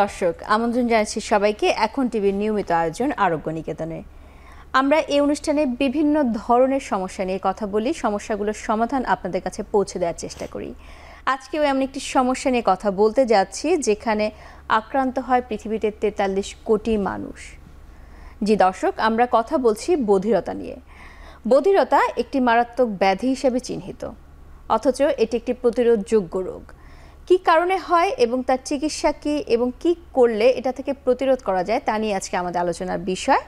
দর্শক, আমন্ত্রণ জানাচ্ছি সবাইকে এখন টিভির নিয়মিত আয়োজন আরোগ্য নিকেতনে। আমরা এই অনুষ্ঠানে বিভিন্ন ধরনের সমস্যা নিয়ে কথা বলি, সমস্যাগুলোর সমাধান আপনাদের কাছে পৌঁছে দেওয়ার চেষ্টা করি। আজকেও এমন একটি সমস্যা নিয়ে কথা বলতে যাচ্ছি যেখানে আক্রান্ত হয় পৃথিবীতে ৪৩ কোটি মানুষ। জি দর্শক, আমরা কথা বলছি বধিরতা নিয়ে। বধিরতা একটি মারাত্মক ব্যাধি হিসেবে চিহ্নিত, অথচ এটি একটি প্রতিরোধযোগ্য রোগ। কি কারণে হয় এবং তার চিকিৎসা কি এবং কি করলে এটা থেকে প্রতিরোধ করা যায় তা নিয়ে আজকে আমাদের আলোচনার বিষয়।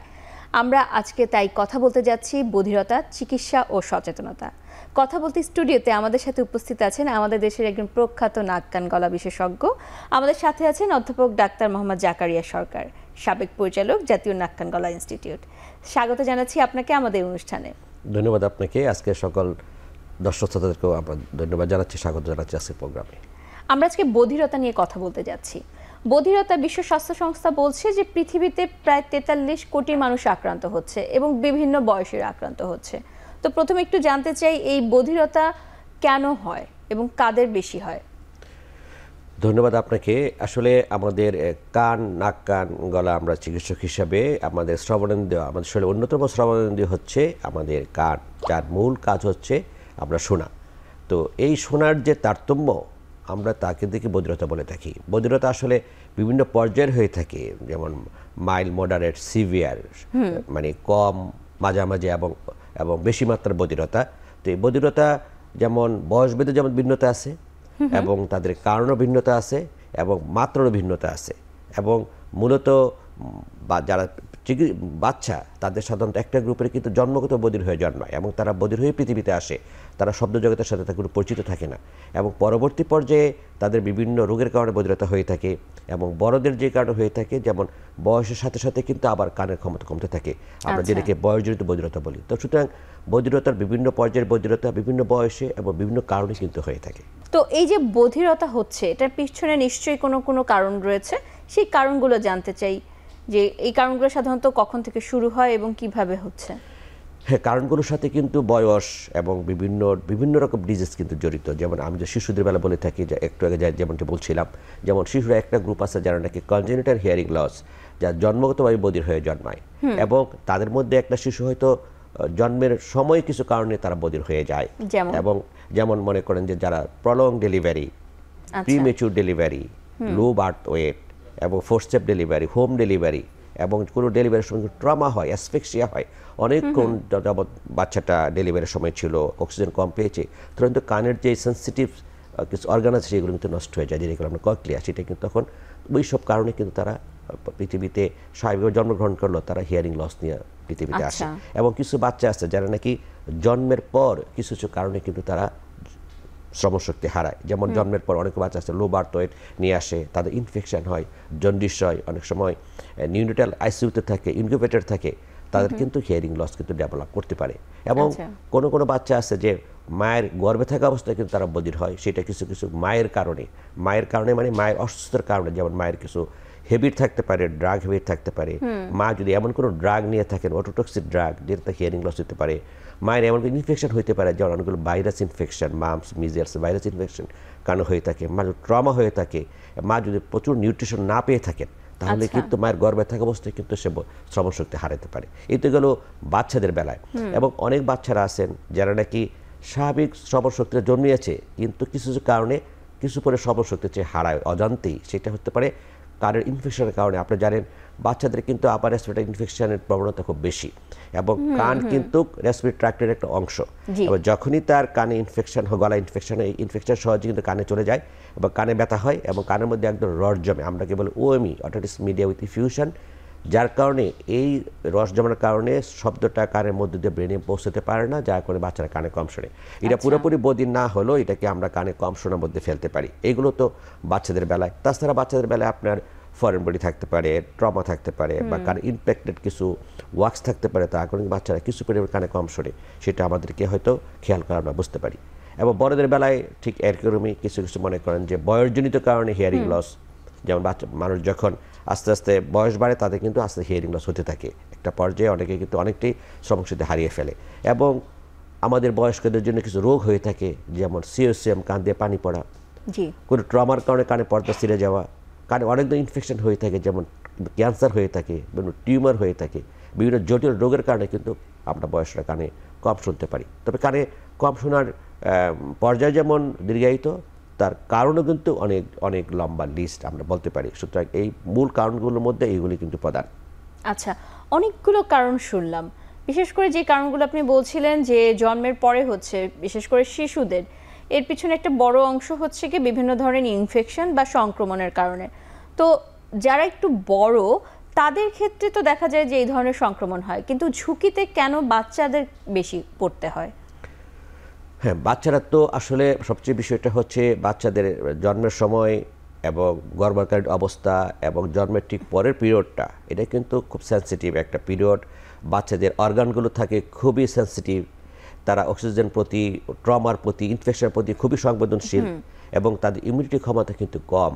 আমরা আজকে তাই কথা বলতে যাচ্ছি বধিরতা চিকিৎসা ও সচেতনতা। কথা বলতে স্টুডিওতে আমাদের সাথে উপস্থিত আছেন আমাদের দেশের একজন প্রখ্যাত নাক কান গলা বিশেষজ্ঞ। আমাদের সাথে আছেন অধ্যাপক ডাক্তার মোহাম্মদ জাকারিয়া সরকার, সাবেক পরিচালক, জাতীয় নাক কান গলা ইনস্টিটিউট। স্বাগত জানাচ্ছি আপনাকে আমাদের অনুষ্ঠানে। ধন্যবাদ আপনাকে। আজকে সকল দর্শক শ্রোতাদেরকেও আমরা ধন্যবাদ জানাচ্ছি, স্বাগত জানাচ্ছি আজকের প্রোগ্রামে। আমরা আজকে বধিরতা নিয়ে কথা বলতে যাচ্ছি। বধিরতা বিশ্ব স্বাস্থ্য সংস্থা বলছে যে পৃথিবীতে প্রায় ৪৩ কোটি মানুষ আক্রান্ত হচ্ছে এবং বিভিন্ন বয়সের আক্রান্ত হচ্ছে। তো প্রথমে একটু জানতে চাই এই বধিরতা কেন হয় এবং কাদের বেশি হয়? ধন্যবাদ আপনাকে। আসলে আমাদের কান, নাক কান গলা, আমরা চিকিৎসক হিসাবে আমাদের শ্রবণেন্দ্রিয়, আমাদের শরীরের অন্যতম শ্রবণেন্দ্রিয় হচ্ছে আমাদের কান, যার মূল কাজ হচ্ছে আমরা শোনা। তো এই শোনার যে তারতম্য, আমরা তাকে দেখে বধিরতা বলে থাকি। বধিরতা আসলে বিভিন্ন পর্যায়ের হয়ে থাকে, যেমন মাইল্ড, মডারেট, সিভিয়ার, মানে কম, মাঝামাঝি এবং বেশি মাত্রার বধিরতা। তো এই বধিরতা যেমন বয়সভেদে যেমন ভিন্নতা আছে এবং তাদের কারণও ভিন্নতা আছে এবং মাত্রারও ভিন্নতা আছে। এবং মূলত যারা বাচ্চা, তাদের সাধারণত একটা গ্রুপের কিন্তু জন্মগত বধির হয়ে জন্মায় এবং তারা বধির হয়ে পৃথিবীতে আসে। তারা শব্দ জগতের সাথে কোনো পরিচিত থাকে না এবং পরবর্তী পর্যায়ে তাদের বিভিন্ন রোগের কারণে বধিরতা হয়ে থাকে এবং বড়দের যে কারণে হয়ে থাকে, যেমন বয়সের সাথে সাথে কিন্তু আবার কানের ক্ষমতা কমতে থাকে, আমরা যেটাকে বয়সজনিত বধিরতা বলি। তো সুতরাং বধিরতার বিভিন্ন পর্যায়ের বধিরতা বিভিন্ন বয়সে এবং বিভিন্ন কারণে কিন্তু হয়ে থাকে। তো এই যে বধিরতা হচ্ছে, এটার পিছনে নিশ্চয়ই কোনো কারণ রয়েছে, সেই কারণগুলো জানতে চাই যে এই কারণগুলো সাধারণত কখন থেকে শুরু হয় এবং কিভাবে হচ্ছে। হ্যাঁ, কারণগুলোর সাথে কিন্তু বয়স এবং বিভিন্ন রকম ডিজিজ কিন্তু জড়িত। যেমন আমি যে শিশুদের বেলা বলে থাকি, যে একটু আগে যেমনটি বলছিলাম, যেমন শিশুরা একটা গ্রুপ আছে যারা নাকি কনজেনিটাল হিয়ারিং লস, যা জন্মগতভাবে বধির হয়ে জন্মায় এবং তাদের মধ্যে একটা শিশু হয়তো জন্মের সময় কিছু কারণে তারা বধির হয়ে যায়। এবং যেমন মনে করেন যে যারা prolong delivery, premature delivery, low birth weight এবং ফোর্সেপ ডেলিভারি, হোম ডেলিভারি এবং কোনো ডেলিভারির সময় ট্রমা হয়, অ্যাসফিক্সিয়া হয়, অনেকক্ষণ যাবৎ বাচ্চাটা ডেলিভারির সময় ছিল, অক্সিজেন কম পেয়েছে, তখন তো কানের যে সেন্সিটিভ কিছু অর্গান আছে সেগুলো কিন্তু নষ্ট হয়ে যায়, যেগুলো আমরা ককলিয়া, সেটা কিন্তু তখন ওই সব কারণে কিন্তু তারা পৃথিবীতে স্বাভাবিকভাবে জন্মগ্রহণ করলো, তারা হিয়ারিং লস নিয়ে পৃথিবীতে আসে। এবং কিছু বাচ্চা আছে যারা নাকি জন্মের পর কিছু কিছু কারণে কিন্তু তারা শ্রবণশক্তি হারায়। যেমন জন্মের পর অনেক বাচ্চা আছে লো বার্থ ওয়েট নিয়ে আসে, তাদের ইনফেকশন হয়, জন্ডিস হয়, অনেক সময় নিউনেটাল আইসিইউতে থাকে, ইনকিউবেটর থাকে, তাদের কিন্তু হিয়ারিং লস কিন্তু ডেভেলপ করতে পারে। এবং কোনো বাচ্চা আছে যে মায়ের গর্ভে থাকা অবস্থায় কিন্তু তারা বধির হয়, সেটা কিছু কিছু মায়ের কারণে মানে মায়ের অসুস্থতার কারণে, যেমন মায়ের কিছু হেবিট থাকতে পারে, ড্রাগ হেবিট থাকতে পারে, মা যদি এমন কোনো ড্রাগ নিয়ে থাকেন, অটোটক্সিক ড্রাগ, যেটা হিয়ারিং লস হতে পারে, মায়ের এমন কোনো ইনফেকশন হতে পারে, যেমন অনেকগুলো virus infection, mumps, measles virus infection কারণে হয়ে থাকে, মা যদি ট্রমা হয়ে থাকে, মা যদি প্রচুর নিউট্রিশন না পেয়ে থাকেন, তাহলে কিন্তু মায়ের গর্ভে থাকা অবস্থায় কিন্তু সে শ্রবণশক্তি হারাতে পারে। এই তো গেল বাচ্চাদের বেলায়। এবং অনেক বাচ্চারা আছেন যারা নাকি স্বাভাবিক শ্রবণশক্তিটা জন্মিয়েছে, কিন্তু কিছু কিছু কারণে কিছু পরে শ্রবণশক্তি চেয়ে হারায় অজান্তেই। সেটা হতে পারে কানের ইনফেকশনের কারণে। আপনি জানেন বাচ্চাদের কিন্তু আপার রেসপিরেটরি ইনফেকশনের প্রবণতা খুব বেশি এবং কান কিন্তু রেসপিরেটরি ট্র্যাক্টের একটা অংশ। এবং যখনই তার কানে ইনফেকশন হয়, গলা ইনফেকশন হয়, এই ইনফেকশন সহজে কিন্তু কানে চলে যায় এবং কানে ব্যথা হয় এবং কানের মধ্যে একদম রস জমে, আমরা কি বলি ওএমই, অটিটিস মিডিয়া উইথ ইফিউশন, যার কারণে এই রস জমানোর কারণে শব্দটা কানের মধ্যে দিয়ে ব্রেনে পৌঁছতে পারে না, যার কারণে বাচ্চারা কানে কম শোনে। এটা পুরোপুরি বধির না হলেও এটাকে আমরা কানে কম শোনার মধ্যে ফেলতে পারি। এগুলো তো বাচ্চাদের বেলায়। তাছাড়া বাচ্চাদের বেলায় আপনার ফরেন বডি থাকতে পারে, ট্রমা থাকতে পারে বা কানে ইনফেক্টেড কিছু ওয়াক্স থাকতে পারে, তার কারণে বাচ্চারা কিছু পরিমাণে কানে কম শোনে, সেটা আমাদেরকে হয়তো খেয়াল করে আমরা বুঝতে পারি। এবং বড়দের বেলায় ঠিক এরকমই কিছু কিছু মনে করেন যে বয়সজনিত কারণে হিয়ারিং লস, যেমন মানুষ যখন আস্তে আস্তে বয়স বাড়ে তাদের কিন্তু আস্তে হিয়ারিং লস হতে থাকে, একটা পর্যায়ে অনেকে কিন্তু অনেকটাই শ্রবণশক্তি হারিয়ে ফেলে। এবং আমাদের বয়স্কদের জন্য কিছু রোগ হয়ে থাকে, যেমন সিওসিয়াম, কান দিয়ে পানি পড়া, কোনো ট্রমার কারণে কানে পর্দা ছিঁড়ে যাওয়া, কানে অনেক ধরনের ইনফেকশন হয়ে থাকে, যেমন ক্যান্সার হয়ে থাকে, বিভিন্ন টিউমার হয়ে থাকে, বিভিন্ন জটিল রোগের কারণে কিন্তু আমরা বয়সরা কানে কম শুনতে পারি। তবে কানে কম শোনার পর্যায় যেমন দীর্ঘায়িত, তার কারণও কিন্তু অনেক অনেক লম্বা লিস্ট আমরা বলতে পারি। সুতরাং এই মূল কারণগুলোর মধ্যে এইগুলি কিন্তু প্রধান। আচ্ছা, অনেকগুলো কারণ শুনলাম, বিশেষ করে যে কারণগুলো আপনি বলছিলেন যে জন্মের পরে হচ্ছে, বিশেষ করে শিশুদের, এর পিছনে একটা বড় অংশ হচ্ছে কি বিভিন্ন ধরনের ইনফেকশন বা সংক্রমণের কারণে। তো যারা একটু বড় তাদের ক্ষেত্রে তো দেখা যায় যে এই ধরনের সংক্রমণ হয়, কিন্তু ঝুঁকিতে কেন বাচ্চাদের বেশি পড়তে হয়? হ্যাঁ, বাচ্চারা তো আসলে সবচেয়ে বিষয়টা হচ্ছে বাচ্চাদের জন্মের সময় এবং গর্ভকালীন অবস্থা এবং জন্মের ঠিক পরের পিরিয়ডটা, এটা কিন্তু খুব সেন্সিটিভ একটা পিরিয়ড। বাচ্চাদের অর্গানগুলো থাকে খুবই সেন্সিটিভ, তারা অক্সিজেন প্রতি, ট্রমার প্রতি, ইনফেকশনের প্রতি খুবই সংবেদনশীল এবং তাদের ইমিউনিটি ক্ষমতা কিন্তু কম।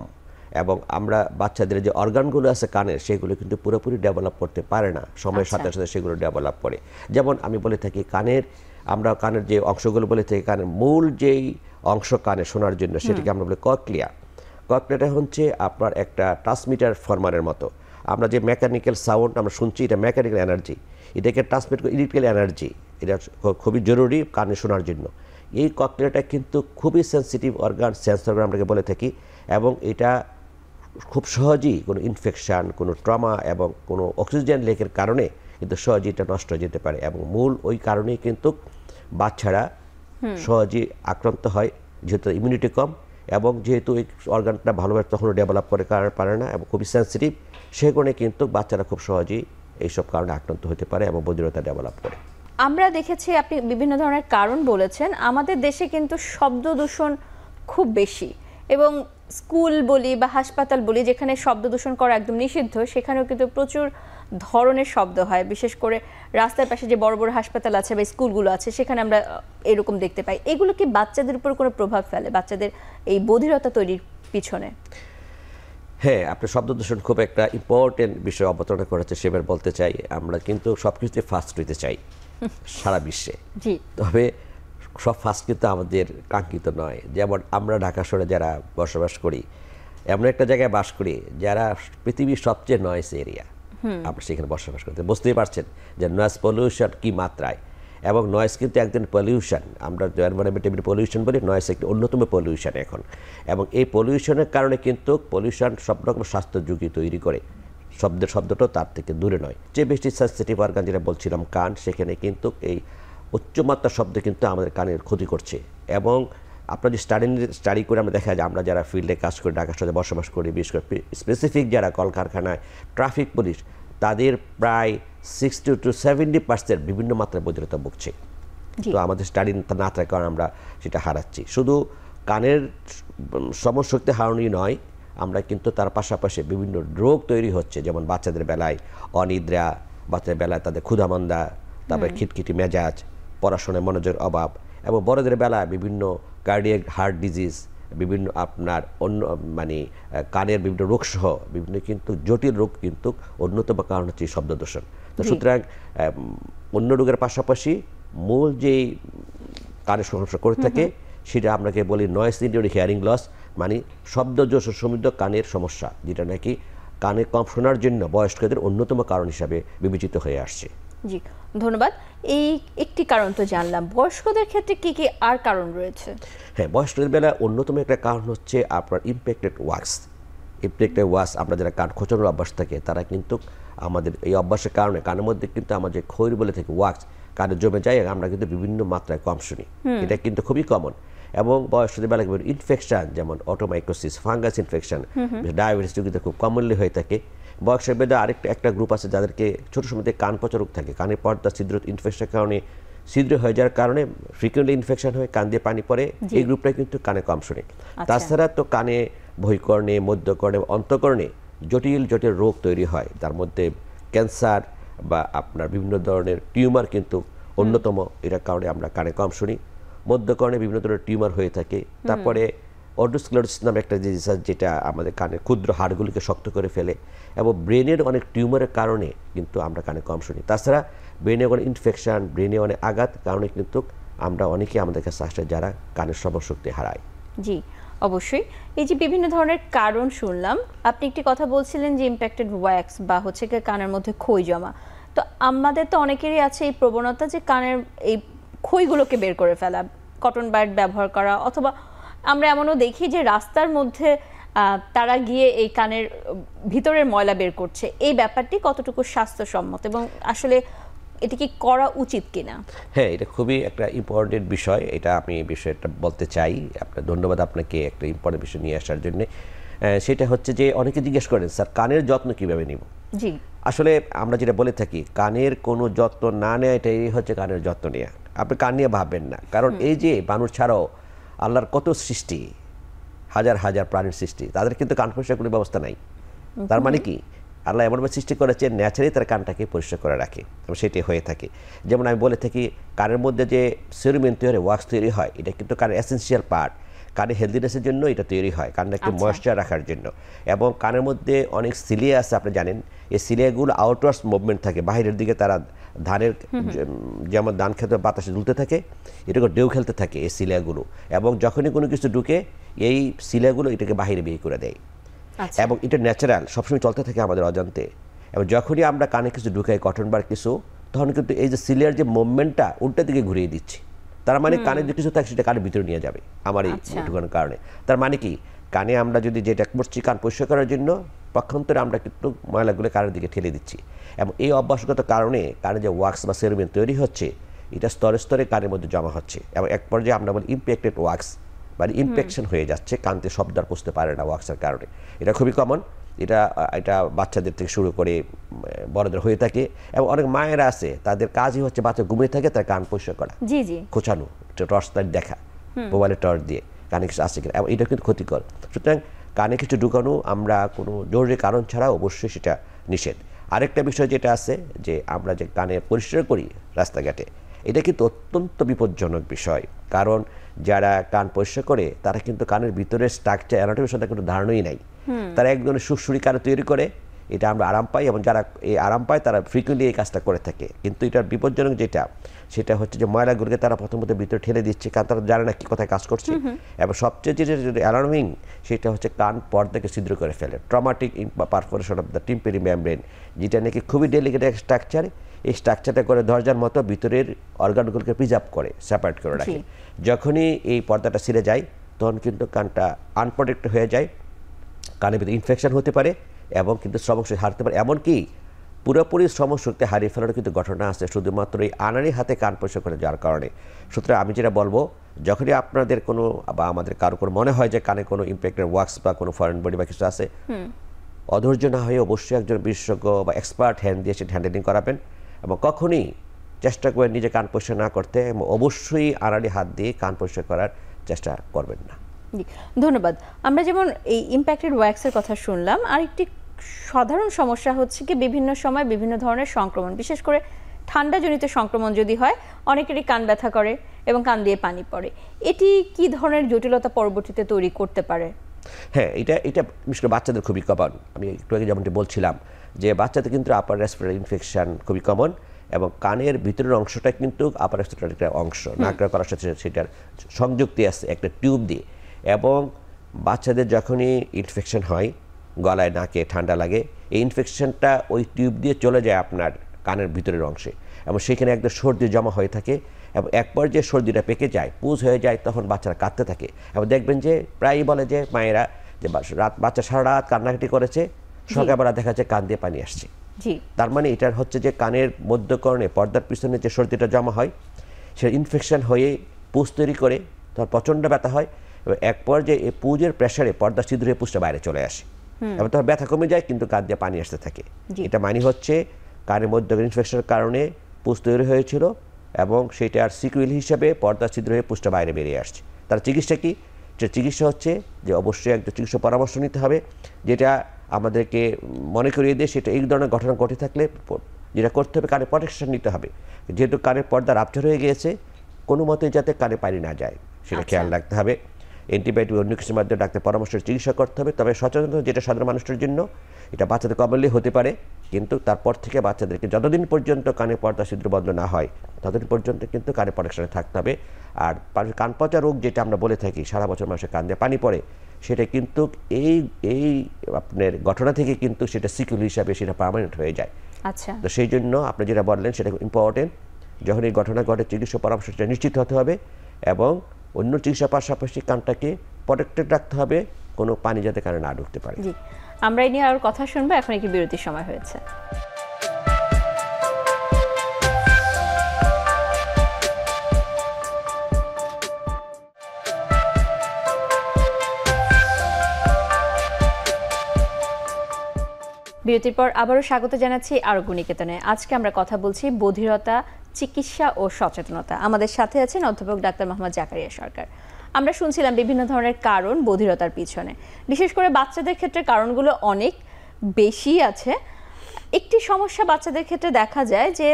এবং আমরা বাচ্চাদের যে অর্গানগুলো আছে কানের, সেগুলো কিন্তু পুরোপুরি ডেভেলপ করতে পারে না, সময়ের সাথে সাথে সেগুলো ডেভেলপ করে। যেমন আমি বলে থাকি আমরা কানের যে অংশগুলো বলে থাকি, কানের মূল যেই অংশ কানে শোনার জন্য, সেটাকে আমরা বলি ককলিয়া। ককলিয়াটা হচ্ছে আপনার একটা ট্রান্সমিটার ফরমারের মতো। আমরা যে মেকানিক্যাল সাউন্ড আমরা শুনছি, এটা মেকানিক্যাল এনার্জি, এটাকে ট্রান্সমিট করে ইলেকট্রিক্যাল এনার্জি, এটা খুবই জরুরি কানে শোনার জন্য। এই ককলিয়াটা কিন্তু খুবই সেন্সিটিভ অর্গান, সেন্সর আমরা বলে থাকি, এবং এটা খুব সহজেই কোনো ইনফেকশান, কোনো ট্রমা এবং কোনো অক্সিজেন লেকের কারণে কিন্তু সহজেই এটা নষ্ট হয়ে যেতে পারে। এবং মূল ওই কারণেই কিন্তু বাচ্চারা সহজেই আক্রান্ত হয়, যেহেতু ইমিউনিটি কম এবং যেহেতু এই অর্গানটা ভালোভাবে তখনও ডেভেলপ করে পারে না এবং খুবই সেন্সিটিভ, সে কারণে কিন্তু বাচ্চারা খুব সহজেই এইসব কারণে আক্রান্ত হতে পারে এবং বধিরতা ডেভেলপ করে। আমরা দেখেছি আপনি বিভিন্ন ধরনের কারণ বলেছেন, আমাদের দেশে কিন্তু শব্দ দূষণ খুব বেশি, এবং স্কুল বলি বা হাসপাতাল বলি, যেখানে শব্দ দূষণ করা একদম নিষিদ্ধ, সেখানেও কিন্তু প্রচুর ধরনের শব্দ হয়। বিশেষ করে রাস্তার পাশে যে বড় বড় হাসপাতাল আছে বা স্কুলগুলো আছে, সেখানে আমরা এরকম দেখতে পাই। এগুলো কি বাচ্চাদের উপর কোনো প্রভাব ফেলে, বাচ্চাদের এই বধিরতা তৈরির পিছনে? হ্যাঁ, আপনি শব্দ দূষণ খুব একটা ইম্পর্টেন্ট বিষয় অবতারণা করেছে, সেবার বলতে চাই। আমরা কিন্তু সব কিছুতে ফার্স্ট হইতে চাই সারা বিশ্বে, জি, তবে সব ফার্স্ট কিন্তু আমাদের কাঙ্ক্ষিত নয়। যেমন আমরা ঢাকা শহরে যারা বসবাস করি, এমন একটা জায়গায় বাস করি যারা পৃথিবীর সবচেয়ে নয়েজ এরিয়া, আমরা সেখানে বসবাস করতে, বুঝতেই পারছেন যে নয়েজ পলিউশন কি মাত্রায়। এবং নয়েজ কিন্তু একদিন পলিউশন, আমরা এনভায়রনমেন্টাল পলিউশন বলি, নয়েজ একটি অন্যতম পলিউশন এখন। এবং এই পলিউশনের কারণে কিন্তু পলিউশন সব রকম স্বাস্থ্য ঝুঁকি তৈরি করে। শব্দটাও তার থেকে দূরে নয়। যে বেশি সেন্সিটিভ অর্গান যেটা বলছিলাম কান, সেখানে কিন্তু এই উচ্চমাত্রার শব্দ কিন্তু আমাদের কানের ক্ষতি করছে। এবং আপনার যে স্টাডি করে আমরা দেখা যায়, আমরা যারা ফিল্ডে কাজ করি, ঢাকার সাথে বসবাস করি, বিশেষ করে স্পেসিফিক যারা কলকারখানায় ট্রাফিক পুলিশ, তাদের প্রায় 60 to 70% বিভিন্ন মাত্রায় বধিরতা ভুগছে। তো আমাদের স্টাডি না থাকার কারণে আমরা সেটা হারাচ্ছি। শুধু কানের শ্রবণশক্তি হারানোই নয়, আমরা কিন্তু তার পাশাপাশি বিভিন্ন রোগ তৈরি হচ্ছে, যেমন বাচ্চাদের বেলায় অনিদ্রা, বাচ্চাদের বেলায় তাদের ক্ষুধামন্দা, তারপরে খিটখিটি মেজাজ, পড়াশোনায় মনোযোগের অভাব, এবং বড়দের বেলায় বিভিন্ন কার্ডিয়াক হার্ট ডিজিজ, বিভিন্ন আপনার অন্য কানের বিভিন্ন রোগসহ বিভিন্ন কিন্তু জটিল রোগ কিন্তু অন্যতম কারণ হচ্ছে শব্দ দূষণ। তো সুতরাং অন্য রোগের পাশাপাশি মূল যেই কানের সমস্যা করে থাকে, সেটা আপনাকে বলি নয়েজ ইনডিউসড হিয়ারিং লস, মানে শব্দ দূষণ সমৃদ্ধ কানের সমস্যা, যেটা নাকি কানে কম শোনার জন্য বয়স্কদের অন্যতম কারণ হিসাবে বিবেচিত হয়ে আসছে। জি, ধন্যবাদ। এই একটি কারণ তো জানলাম, বয়স্কদের ক্ষেত্রে কি কি আর কারণ রয়েছে? হ্যাঁ, বয়স্কদের বেলায় অন্যতম একটা কারণ হচ্ছে আপনার ইমপ্যাক্টেড ওয়াক্স। ইমপ্যাক্টেড ওয়াক্স, আমরা যারা কান খোঁচানোর অভ্যাস থাকে, তারা কিন্তু আমাদের এই অভ্যাসের কারণে কানের মধ্যে কিন্তু আমাদের খৈর বলে থাকে ওয়াক্স কানে জমে যায়, আমরা কিন্তু বিভিন্ন মাত্রায় কম শুনি। এটা কিন্তু খুবই কমন। এবং বয়স্কদের বেলায় ইনফেকশন, যেমন অটোমাইকোসিস, ফাঙ্গাস ইনফেকশন, ডায়াবেটিস রোগীতে খুব কমনলি হয়ে থাকে। বয়সের বেদে একটা গ্রুপ আছে যাদেরকে ছোটো সময় থেকে কান পচা রোগ থাকে, কানের পর্দা ছিদ্র ইনফেকশনের কারণে ছিদ্র হয়ে যাওয়ার কারণে ফ্রিকুয়েন্টলি ইনফেকশন হয়, কান দিয়ে পানি পড়ে, এই গ্রুপটা কিন্তু কানে কম শোনে। তাছাড়া তো কানে বহিকর্ণে, মধ্যকর্ণে, অন্তঃকর্ণে জটিল জটিল রোগ তৈরি হয়, তার মধ্যে ক্যান্সার বা আপনার বিভিন্ন ধরনের টিউমার কিন্তু অন্যতম। এটার কারণে আমরা কানে কম শুনি। মধ্যকর্ণে বিভিন্ন ধরনের টিউমার হয়ে থাকে। তারপরে অটোস্ক্লেরোসিস নামে একটা জিনিস, যেটা আমাদের কানের ক্ষুদ্র হাড়গুলিকে শক্ত করে ফেলে, এবং ব্রেনের অনেক টিউমারের কারণে কিন্তু আমরা কানে কম শুনি। তাছাড়া ব্রেনে অনেক ইনফেকশন, ব্রেনে অনেক আঘাত কারণে কিন্তু আমরা অনেকেই আমাদের কাছে আসে যারা কানের শ্রবণশক্তি হারায়। জি, অবশ্যই। এই যে বিভিন্ন ধরনের কারণ শুনলাম, আপনি একটি কথা বলছিলেন যে ইম্প্যাক্টেড ওয়্যাক্স বা হচ্ছে গিয়ে কানের মধ্যে ক্ষয় জমা। তো আমাদের তো অনেকেরই আছে এই প্রবণতা যে কানের এই ক্ষয়গুলোকে বের করে ফেলা, কটন বাড ব্যবহার করা, অথবা আমরা এমনও দেখি যে রাস্তার মধ্যে তারা গিয়ে এই কানের ভিতরের ময়লা বের করছে। এই ব্যাপারটি কতটুকু স্বাস্থ্যসম্মত এবং আসলে এটি কি করা উচিত কিনা? হ্যাঁ, এটা খুবই একটা ইম্পর্টেন্ট বিষয়। এটা আমি এই বিষয়টা বলতে চাই। আপনার ধন্যবাদ আপনাকে একটা ইম্পর্টেন্ট বিষয় নিয়ে আসার জন্য। সেটা হচ্ছে যে অনেকে জিজ্ঞেস করেন, স্যার কানের যত্ন কিভাবে নিব? জি। আসলে আমরা যেটা বলে থাকি, কানের কোনো যত্ন না নেয়, এটাই হচ্ছে কানের যত্ন নেওয়া। আপনি কান নিয়ে ভাববেন না, কারণ এই যে মানুষ ছাড়াও আল্লাহর কত সৃষ্টি, হাজার হাজার প্রাণীর সৃষ্টি, তাদের কিন্তু কান পরিষ্কার কোনো ব্যবস্থা নাই। তার মানে কি, আল্লাহ এমনভাবে সৃষ্টি করেছে ন্যাচারালি তার কানটাকে পরিষ্কার করে রাখে এবং সেটাই হয়ে থাকে। যেমন আমি বলে থাকি, কানের মধ্যে যে সেরুমেন তৈরি হয়, ওয়াক্স তৈরি হয়, এটা কিন্তু কানের এসেনশিয়াল পার্ট। কানে হেলদিনেসের জন্য এটা তৈরি হয়, কানটাকে ময়েশ্চার রাখার জন্য। এবং কানের মধ্যে অনেক সিলিয়া আছে, আপনি জানেন। এই সিলিয়াগুলো আউটওয়ার্ডস মুভমেন্ট থাকে, বাইরের দিকে তারা ধানের যেমন ধান খেতে বাতাসে দুলতে থাকে, এটাকে ঢেউ খেলতে থাকে এই সিলিয়াগুলো। এবং যখনই কোনো কিছু ঢুকে, এই সিলিয়াগুলো এটাকে বাহিরে বের করে দেয়। এবং এটা ন্যাচারাল, সবসময় চলতে থাকে আমাদের অজান্তে। এবং যখনই আমরা কানে কিছু ঢুকাই, কটন বার কিছু, তখন কিন্তু এই যে সিলিয়ার যে মুভমেন্টটা উল্টা দিকে ঘুরিয়ে দিচ্ছে। তার মানে কানে যে কিছু থাকে সেটা কানের ভিতরে নিয়ে যাবে আমার এই ঢুকানোর কারণে। তার মানে কি, কানে আমরা যদি যেটা করছি কান পরিষ্কার করার জন্য, পক্ষান্তরে আমরা কিন্তু ময়লাগুলো কানের দিকে ঠেলে দিচ্ছি। এবং এই অভ্যাসগত কারণে কানে যে ওয়াক্স বা সেরুমেন তৈরি হচ্ছে, এটা স্তরে স্তরে কানের মধ্যে জমা হচ্ছে। এবং এক পর্যায়ে আমরা বলি ইমপ্যাক্টেড ওয়াক্স, মানে ইনফেকশন হয়ে যাচ্ছে, কানতে শব্দ আর পুষতে পারে না ওয়াক্সের কারণে। এটা খুবই কমন। এটা বাচ্চাদের থেকে শুরু করে বড়দের হয়ে থাকে। এবং অনেক মায়েরা আছে, তাদের কাজই হচ্ছে বাচ্চা ঘুমিয়ে থাকে, তার কান পরিষ্কার করা, জি জি, খোঁচানো, টর্চ লাইট দেখা, মোবাইলের টর্চ দিয়ে কানে কিছু আসছে কিনা। এবং এটা কিন্তু ক্ষতিকর। সুতরাং কানে কিছু ঢুকানো আমরা কোনো জরুরি কারণ ছাড়া অবশ্যই সেটা নিষেধ। আরেকটা বিষয় যেটা আছে, যে আমরা যে কানে পরিষ্কার করি রাস্তাঘাটে, এটা কিন্তু অত্যন্ত বিপজ্জনক বিষয়। কারণ যারা কান পরিষ্কার করে, তারা কিন্তু কানের ভিতরে স্ট্রাকচার, অ্যানাটমির সাথে কোনো ধারণাই নাই। তারা এক ধরনের সুরসুরি কানে তৈরি করে, এটা আমরা আরাম পাই, এবং যারা এই আরাম পায় তারা ফ্রিকুয়েন্টলি এই কাজটা করে থাকে। কিন্তু এটার বিপজ্জনক যেটা, সেটা হচ্ছে যে ময়লাগুলোকে তারা প্রথমত ভিতরে ঠেলে দিচ্ছে, কারণ তারা জানে না কি কোথায় কাজ করছে। এবং সবচেয়ে যেটা অ্যালার্মিং, সেটা হচ্ছে কান পর্দাকে ছিদ্র করে ফেলে, traumatic perforation of the tympanic membrane, যেটা নাকি খুবই ডেলিকেট এক স্ট্রাকচার। এই স্ট্রাকচারটা করে দরজার মতো ভিতরের অর্গানগুলোকে প্রিজার্ভ করে, সেপারেট করে রাখে। যখনই এই পর্দাটা ছিঁড়ে যায়, তখন কিন্তু কানটা আনপ্রোটেক্টেড হয়ে যায়, কানের ভিতরে ইনফেকশন হতে পারে, এবং কিন্তু শ্রবণশক্তি হারতে পারে। এমনকি পুরোপুরি শ্রবণশক্তি হারিয়ে ফেলার কিন্তু ঘটনা আছে শুধুমাত্র এই আনাড়ি হাতে কান পরিষ্কার করে যাওয়ার কারণে। সুতরাং আমি যেটা বলবো, যখনই আপনাদের কোনো বা আমাদের কারো কোনো মনে হয় যে কানে কোনো ইম্প্যাক্টেড ওয়াক্স বা কোনো ফরেন বডি বা কিছু আছে, অধৈর্য না হয়ে অবশ্যই একজন বিশেষজ্ঞ বা এক্সপার্ট হ্যান্ড দিয়ে সেটা হ্যান্ডেলিং করাবেন। এবং কখনই চেষ্টা করে নিজে কান পরিষ্কার না করতে, এবং অবশ্যই আড়াআড়ি হাত দিয়ে কান পরিষ্কার করার চেষ্টা করবেন না। ধন্যবাদ। আমরা যেমন এই ইম্প্যাক্টেড ওয়্যাক্সের কথা শুনলাম, আরেকটি সাধারণ সমস্যা হচ্ছে কি বিভিন্ন সময় বিভিন্ন ধরনের সংক্রমণ, বিশেষ করে ঠান্ডাজনিত সংক্রমণ যদি হয়, অনেকেরই কান ব্যথা করে এবং কান দিয়ে পানি পড়ে। এটি কি ধরনের জটিলতা পরবর্তীতে তৈরি করতে পারে? হ্যাঁ, এটা বিশেষ করে বাচ্চাদের খুবই কমন। আমি একটু আগে যেমনটি বলছিলাম, যে বাচ্চাদের কিন্তু আপার রেসপিরেটরি ইনফেকশন খুবই কমন, এবং কানের ভিতরের অংশটা কিন্তু আপার রেসপিরেটরি একটা অংশ, নাকড়া করার সাথে সেটার সংযুক্তি আছে একটা টিউব দিয়ে। এবং বাচ্চাদের যখনই ইনফেকশন হয়, গলায় নাকে ঠান্ডা লাগে, এই ইনফেকশনটা ওই টিউব দিয়ে চলে যায় আপনার কানের ভিতরের অংশে, এবং সেখানে একদম সর্দি জমা হয়ে থাকে। এবং এক পর্যায়ে সর্দিটা পেকে যায়, পুজ হয়ে যায়, তখন বাচ্চারা কাঁদতে থাকে। এবং দেখবেন যে প্রায়ই বলে যে মায়েরা, যে বাচ্চা সারা রাত কান্নাকাটি করেছে, সকালবেলা দেখা যায় কান দিয়ে পানি আসছে। তার মানে এটার হচ্ছে যে কানের মধ্যকর্ণে পর্দার পিছনে যে সর্দিটা জমা হয়, সে ইনফেকশন হয়ে পুজ তৈরি করে, তখন প্রচণ্ড ব্যথা হয়। এবং এক পর্যায়ে এই পুজের প্রেশারে পর্দা ছিদ্র হয়ে পুজটা বাইরে চলে আসে, এবং তখন ব্যথা কমে যায়, কিন্তু কান দিয়ে পানি আসতে থাকে। এটা মানে হচ্ছে কানের মধ্যে ইনফেকশনের কারণে পুজ তৈরি হয়েছিল, এবং সেটার সিকুয়েল হিসাবে পর্দা ছিদ্র হয়ে পুজটা বাইরে বেরিয়ে আসছে। তার চিকিৎসা কি? চিকিৎসা হচ্ছে যে অবশ্যই একটা চিকিৎসা পরামর্শ নিতে হবে, যেটা আমাদেরকে মনে করিয়ে দিয়ে, সেটা এই ধরনের ঘটনা ঘটে থাকলে যেটা করতে হবে, কানে প্রোটেকশন নিতে হবে। যেহেতু কানের পর্দা রাপচার হয়ে গিয়েছে, কোনো মতে যাতে কানে পানি না যায় সেটা খেয়াল রাখতে হবে। অ্যান্টিবায়োটিক অন্য কিছুর মাধ্যমে ডাক্তার পরামর্শের চিকিৎসা করতে হবে। তবে সচেতনতা যেটা সাধারণ মানুষের জন্য, এটা বাচ্চাদের কমনলি হতে পারে, কিন্তু তারপর থেকে বাচ্চাদেরকে যতদিন পর্যন্ত কানে পর্দা ছিদ্র বন্ধ না হয় ততদিন পর্যন্ত কিন্তু কানে প্রোটেকশনে থাকতে হবে। আর কান পচা রোগ যেটা আমরা বলে থাকি, সারা বছর মানুষের কান দিয়ে পানি পড়ে, সেটা কিন্তু এই আপনার ঘটনা থেকে কিন্তু সেটা সিকুল হিসাবে সেটা পার্মানেন্ট হয়ে যায়। আচ্ছা, তো সেই জন্য আপনি যেটা বললেন সেটা ইম্পর্টেন্ট। যখন এই ঘটনা ঘটে চিকিৎসা পরামর্শটা নিশ্চিত হতে হবে এবং অন্য চিকিৎসার পাশাপাশি কানটাকে প্রোটেক্টেড রাখতে হবে, কোনো পানি যাতে কানে না ঢুকতে পারে। জি, আমরা এই নিয়ে আর কথা শুনবো। এখন একটি বিরতির সময় হয়েছে। বিরতির পর আবারও স্বাগত জানাচ্ছি আরোগ্য নিকেতনে। আজকে আমরা কথা বলছি বধিরতা চিকিৎসা ও সচেতনতা। আমাদের সাথে আছেন অধ্যাপক ডাক্তার মোহাম্মদ জাকারিয়া সরকার। আমরা শুনছিলাম বিভিন্ন ধরনের কারণ বধিরতার পিছনে, বিশেষ করে বাচ্চাদের ক্ষেত্রে কারণগুলো অনেক বেশি আছে। একটি সমস্যা বাচ্চাদের ক্ষেত্রে দেখা যায় যে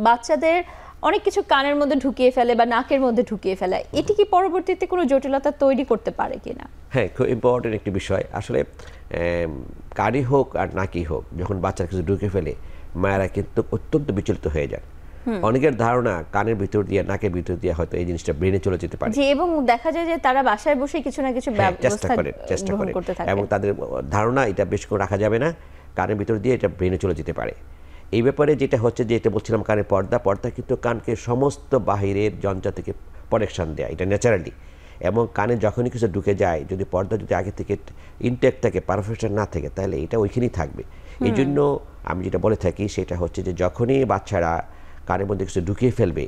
বাচ্চাদের অনেক কিছু কানের মধ্যে ঢুকিয়ে ফেলে বা নাকের মধ্যে ঢুকিয়ে ফেলে। এটি কি পরবর্তীতে কোনো জটিলতা তৈরি করতে পারে কিনা? হ্যাঁ, খুব ইম্পর্টেন্ট একটি বিষয়। আসলে কানই হোক আর নাকই হোক, যখন বাচ্চারা কিছু ঢুকে ফেলে মায়েরা কিন্তু অত্যন্ত বিচলিত হয়ে যান। অনেকের ধারণা কানের ভিতর দিয়ে নাকের ভিতর দিয়ে হয়তো এই জিনিসটা ব্রেনে চলে যেতে পারে। জি, এবং দেখা যায় যে তারা বাসায় বসে কিছু না কিছু চেষ্টা করে করতে থাকে এবং তাদের ধারণা এটা বেশিক্ষণ রাখা যাবে না, কানের ভিতর দিয়ে এটা ব্রেনে চলে যেতে পারে। এই ব্যাপারে যেটা হচ্ছে, যে এটা বলছিলাম কানের পর্দা কিন্তু কানকে সমস্ত বাহিরের যন্ত্র থেকে প্রোটেকশন দেয়, এটা ন্যাচারালি। এবং কানে যখনই কিছু ঢুকে যায়, যদি পর্দা যদি আগে থেকে ইনটেক্ট থাকে, পারফেকশন না থাকে, তাহলে এটা ওইখানেই থাকবে। এই জন্য আমি যেটা বলে থাকি সেটা হচ্ছে যে যখনই বাচ্চারা কানের মধ্যে কিছু ঢুকিয়ে ফেলবে,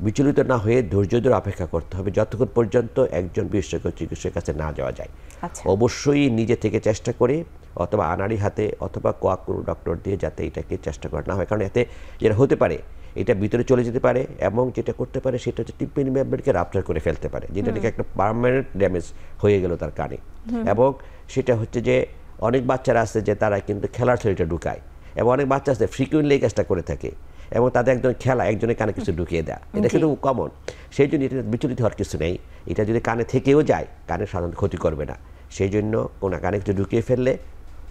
বিচলিত না হয়ে ধৈর্য ধরে অপেক্ষা করতে হবে যতক্ষণ পর্যন্ত একজন বিশেষজ্ঞ চিকিৎসকের কাছে না যাওয়া যায়। অবশ্যই নিজে থেকে চেষ্টা করে অথবা আনাড়ি হাতে অথবা কোয়াকুর ডক্টর দিয়ে যাতে এটাকে চেষ্টা করা না হয়, কারণ এতে যেটা হতে পারে এটা ভিতরে চলে যেতে পারে এবং যেটা করতে পারে সেটা হচ্ছে টিম্পানি মেমব্রেনকে রাপচার করে ফেলতে পারে, যেটা নাকি একটা পার্মানেন্ট ড্যামেজ হয়ে গেল তার কানে। এবং সেটা হচ্ছে যে অনেক বাচ্চারা আছে যে তারা কিন্তু খেলার শরীরটা ঢুকায়, এবং অনেক বাচ্চা আছে ফ্রিকুয়েন্টলি এই কাজটা করে থাকে, এবং তাদের একজন খেলা একজনের কানে কিছু ঢুকিয়ে দেয়, এটা কিন্তু কমন। সেই জন্য এটা বিচলিত হওয়ার কিছু নেই। এটা যদি কানে থেকেও যায়, কানে সাধারণত ক্ষতি করবে না। সেই জন্য কোনো কানে কিছু ঢুকিয়ে ফেললে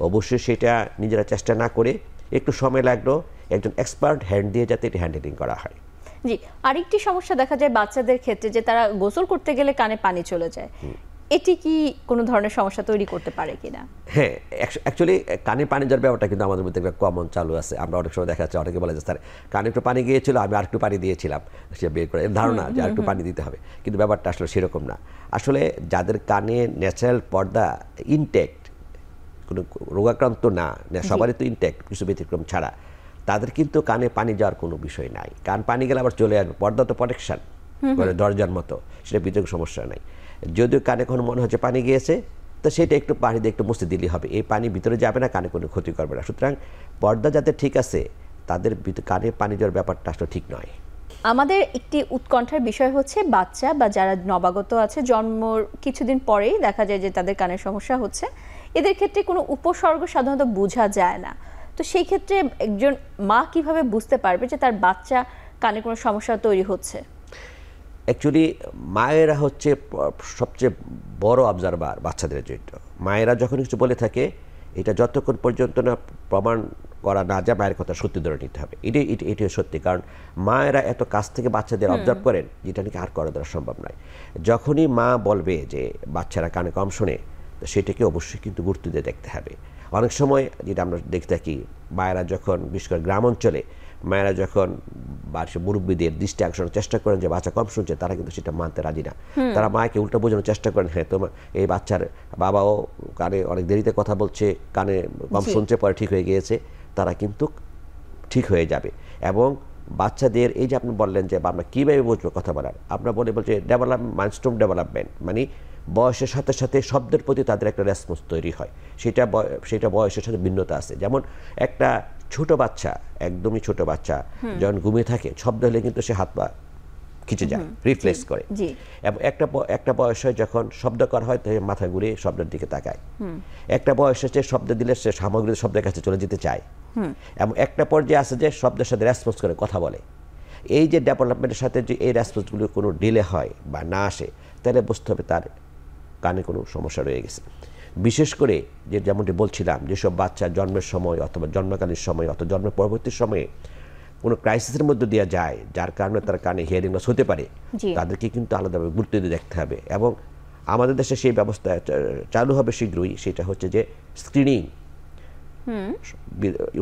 অবশ্যই সেটা নিজেরা চেষ্টা না করে একটু সময় লাগলো একজন এক্সপার্ট হ্যান্ড দিয়ে যাতে এটা হ্যান্ডেলিং করা হয়। জি, আরেকটি সমস্যা দেখা যায় বাচ্চাদের ক্ষেত্রে, যে তারা গোসল করতে গেলে কানে পানি চলে যায়। এটি কি কোনো ধরনের সমস্যা তৈরি করতে পারে কিনা? হ্যাঁ, অ্যাকচুয়ালি কানে পানি যাওয়ার ব্যাপারটা কিন্তু আমাদের মধ্যে একটা কমন চালু আছে। আমরা অনেক সময় দেখা যাচ্ছে অনেকে বলে যে স্যার কানে একটু পানি গিয়েছিল, আমি আর একটু পানি দিয়েছিলাম, সে বের করে ধারণা যে আর একটু পানি দিতে হবে, কিন্তু ব্যাপারটা আসলে সেরকম না। আসলে যাদের কানে ন্যাচারাল পর্দা ইনটেক্ট, কোনো রোগাক্রান্ত না, সবারই তো ইনটেক্ট কিছু ব্যতিক্রম ছাড়া, তাদের কিন্তু কানে পানি যাওয়ার কোনো বিষয় নাই। কান পানি গেলে আবার চলে আসবে, পর্দা তো প্রোটেকশন করে দরজার মতো, সেটা ভিতরে সমস্যা নাই। যদিও কানে কোনো মনে হচ্ছে পানি গিয়েছে, তো সেটা একটু পানি দিয়ে একটু মুছে দিলেই হবে, এই পানি ভিতরে যাবে না, কানে কোনো ক্ষতি করবে না। সুতরাং পর্দা যাদের ঠিক আছে তাদের কানে পানি যাওয়ার ব্যাপারটা আসলে ঠিক নয়। আমাদের একটি উৎকণ্ঠার বিষয় হচ্ছে বাচ্চা বা যারা নবাগত আছে, জন্মর কিছুদিন পরেই দেখা যায় যে তাদের কানের সমস্যা হচ্ছে। এদের ক্ষেত্রে কোনো উপসর্গ সাধারণত বোঝা যায় না। তো সেই ক্ষেত্রে একজন মা কিভাবে বুঝতে পারবে যে তার বাচ্চা কানে কোনো সমস্যা তৈরি হচ্ছে? অ্যাকচুয়ালি মায়েরা হচ্ছে সবচেয়ে বড় অবজারভার বাচ্চাদের জন্য। মায়েরা যখন কিছু বলে থাকে, এটা যতক্ষণ পর্যন্ত না প্রমাণ করা না যায় মায়ের কথা সত্যি ধরে নিতে হবে। এটি সত্যি, কারণ মায়েরা এত কাছ থেকে বাচ্চাদের অবজার্ভ করেন যেটা নাকি আর করা দেওয়া সম্ভব নয়। যখনই মা বলবে যে বাচ্চারা কানে কম শোনে, তো সেটাকে অবশ্যই কিন্তু গুরুত্ব দিয়ে দেখতে হবে। অনেক সময় যেটা আমরা দেখতে থাকি, মায়েরা যখন বিশেষ করে গ্রাম অঞ্চলে মায়েরা যখন মুরব্বীদের দৃষ্টি আকর্ষণের চেষ্টা করেন যে বাচ্চা কম শুনছে, তারা কিন্তু সেটা মানতে রাজি না। তারা মাকে উল্টো বোঝানোর চেষ্টা করেন, হ্যাঁ তোমার এই বাচ্চার বাবাও কানে অনেক দেরিতে কথা বলছে, কানে কম শুনছে, পরে ঠিক হয়ে গিয়েছে, তারা কিন্তু ঠিক হয়ে যাবে। এবং বাচ্চাদের এই যে আপনি বললেন যে আমরা কীভাবে বুঝবো কথা বলার, আমরা বলছে মাইলস্টোন ডেভেলপমেন্ট, মানে বয়সের সাথে সাথে শব্দের প্রতি তাদের একটা রেসপন্স তৈরি হয়, সেটা বয়সের সাথে ভিন্নতা আছে। যেমন একটা ছোট বাচ্চা, একদমই ছোট বাচ্চা যখন ঘুমিয়ে থাকে, শব্দ হলে কিন্তু সে হাত পা খিচে যায়, রিফ্লেক্স করে। এবং একটা বয়স হয় যখন শব্দ করা হয় তাহলে মাথা ঘুরে শব্দের দিকে তাকায়। একটা বয়স হচ্ছে শব্দ দিলে সে সামগ্রিক শব্দের কাছে চলে যেতে চায়। এবং একটা পর্যায়ে আছে যে শব্দের সাথে রেসপন্স করে কথা বলে। এই যে ডেভেলপমেন্টের সাথে যে এই রেসপন্সগুলো কোনো ডিলে হয় বা না আসে, তাহলে বুঝতে হবে তার কানে কোনো সমস্যা রয়ে গেছে। বিশেষ করে যেমনটি বলছিলাম, যেসব বাচ্চা জন্মের সময় অথবা জন্মকালীন সময় অথবা জন্মের পরবর্তী সময়ে কোনো ক্রাইসিসের মধ্যে দিয়ে যায়, যার কারণে তার কানে হিয়ারিং লস হতে পারে, তাদেরকে কিন্তু আলাদাভাবে গুরুত্ব দিয়ে দেখতে হবে। এবং আমাদের দেশে সেই ব্যবস্থা চালু হবে শীঘ্রই, সেটা হচ্ছে যে স্ক্রিনিং।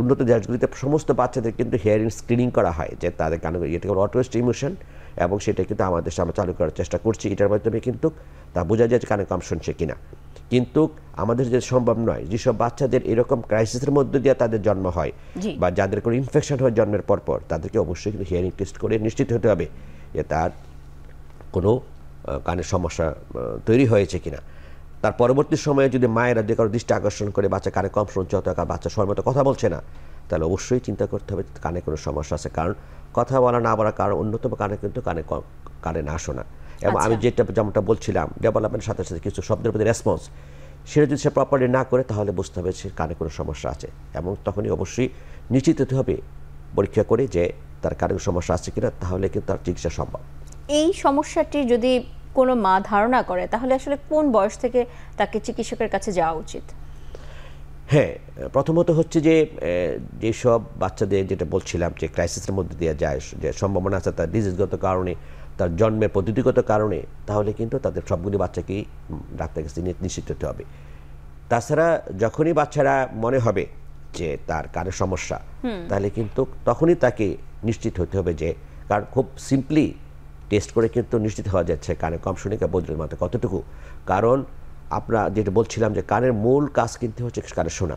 উন্নত দেশগুলিতে সমস্ত বাচ্চাদের কিন্তু হিয়ারিং স্ক্রিনিং করা হয়, যে তাদের কানে, এটা হলো অটো স্টিমিউশন, এবং সেটা কিন্তু আমাদের দেশে আমরা চালু করার চেষ্টা করছি। এটার মাধ্যমে কিন্তু তা বোঝা যায় যে কানে কম শুনছে কিনা। কিন্তু আমাদের যে সম্ভব নয়, যেসব বাচ্চাদের এরকম ক্রাইসিসের মধ্যে দিয়ে তাদের জন্ম হয় বা যাদের কোনো ইনফেকশন হয় জন্মের পর, তাদেরকে অবশ্যই কিন্তু হিয়ারিং টেস্ট করে নিশ্চিত হতে হবে যে তার কোনো কানের সমস্যা তৈরি হয়েছে কিনা। তার পরবর্তী সময়ে যদি মায়েরা যে কারো দৃষ্টি আকর্ষণ করে বাচ্চা কানে কম শুনছে অথবা বাচ্চা সময় মতো কথা বলছে না, তাহলে অবশ্যই চিন্তা করতে হবে কানে কোনো সমস্যা আছে। কারণ কথা বলা না বলার কারণ অন্যতম কারণে কিন্তু কানে না শোনা। এবং আমি যেমনটা বলছিলাম, ডেভেলপমেন্টের সাথে সাথে কিছু শব্দের প্রতি রেসপন্স, সেটা যদি সে প্রপারলি না করে, তাহলে বুঝতে হবে সে কানে কোনো সমস্যা আছে। এবং তখনই অবশ্যই নিশ্চিত হতে হবে পরীক্ষা করে যে তার কানে সমস্যা আছে কিনা, তাহলে কিন্তু তার চিকিৎসা সম্ভব। এই সমস্যাটি যদি কোনো মা ধারণা করে, তাহলে আসলে কোন বয়স থেকে তাকে চিকিৎসকের কাছে যাওয়া উচিত? হ্যাঁ, প্রথমত হচ্ছে যে যেসব বাচ্চাদের, যেটা বলছিলাম যে ক্রাইসিসের মধ্যে দিয়ে যায়, যে সম্ভাবনা আছে তার ডিজিজগত কারণে, তার জন্মের পদ্ধতিগত কারণে, তাহলে কিন্তু তাদের সবগুলি বাচ্চাকেই ডাক্তার কাছে নিশ্চিত হতে হবে। তাছাড়া যখনই বাচ্চারা মনে হবে যে তার কানের সমস্যা, তাহলে কিন্তু তখনই তাকে নিশ্চিত হতে হবে যে, কারণ খুব সিম্পলি টেস্ট করে কিন্তু নিশ্চিত হওয়া যাচ্ছে কানে কম শুনে বদলের মাত্রা কতটুকু। কারণ আমরা যেটা বলছিলাম যে কানের মূল কাজ কিন্তু হচ্ছে কানে শোনা,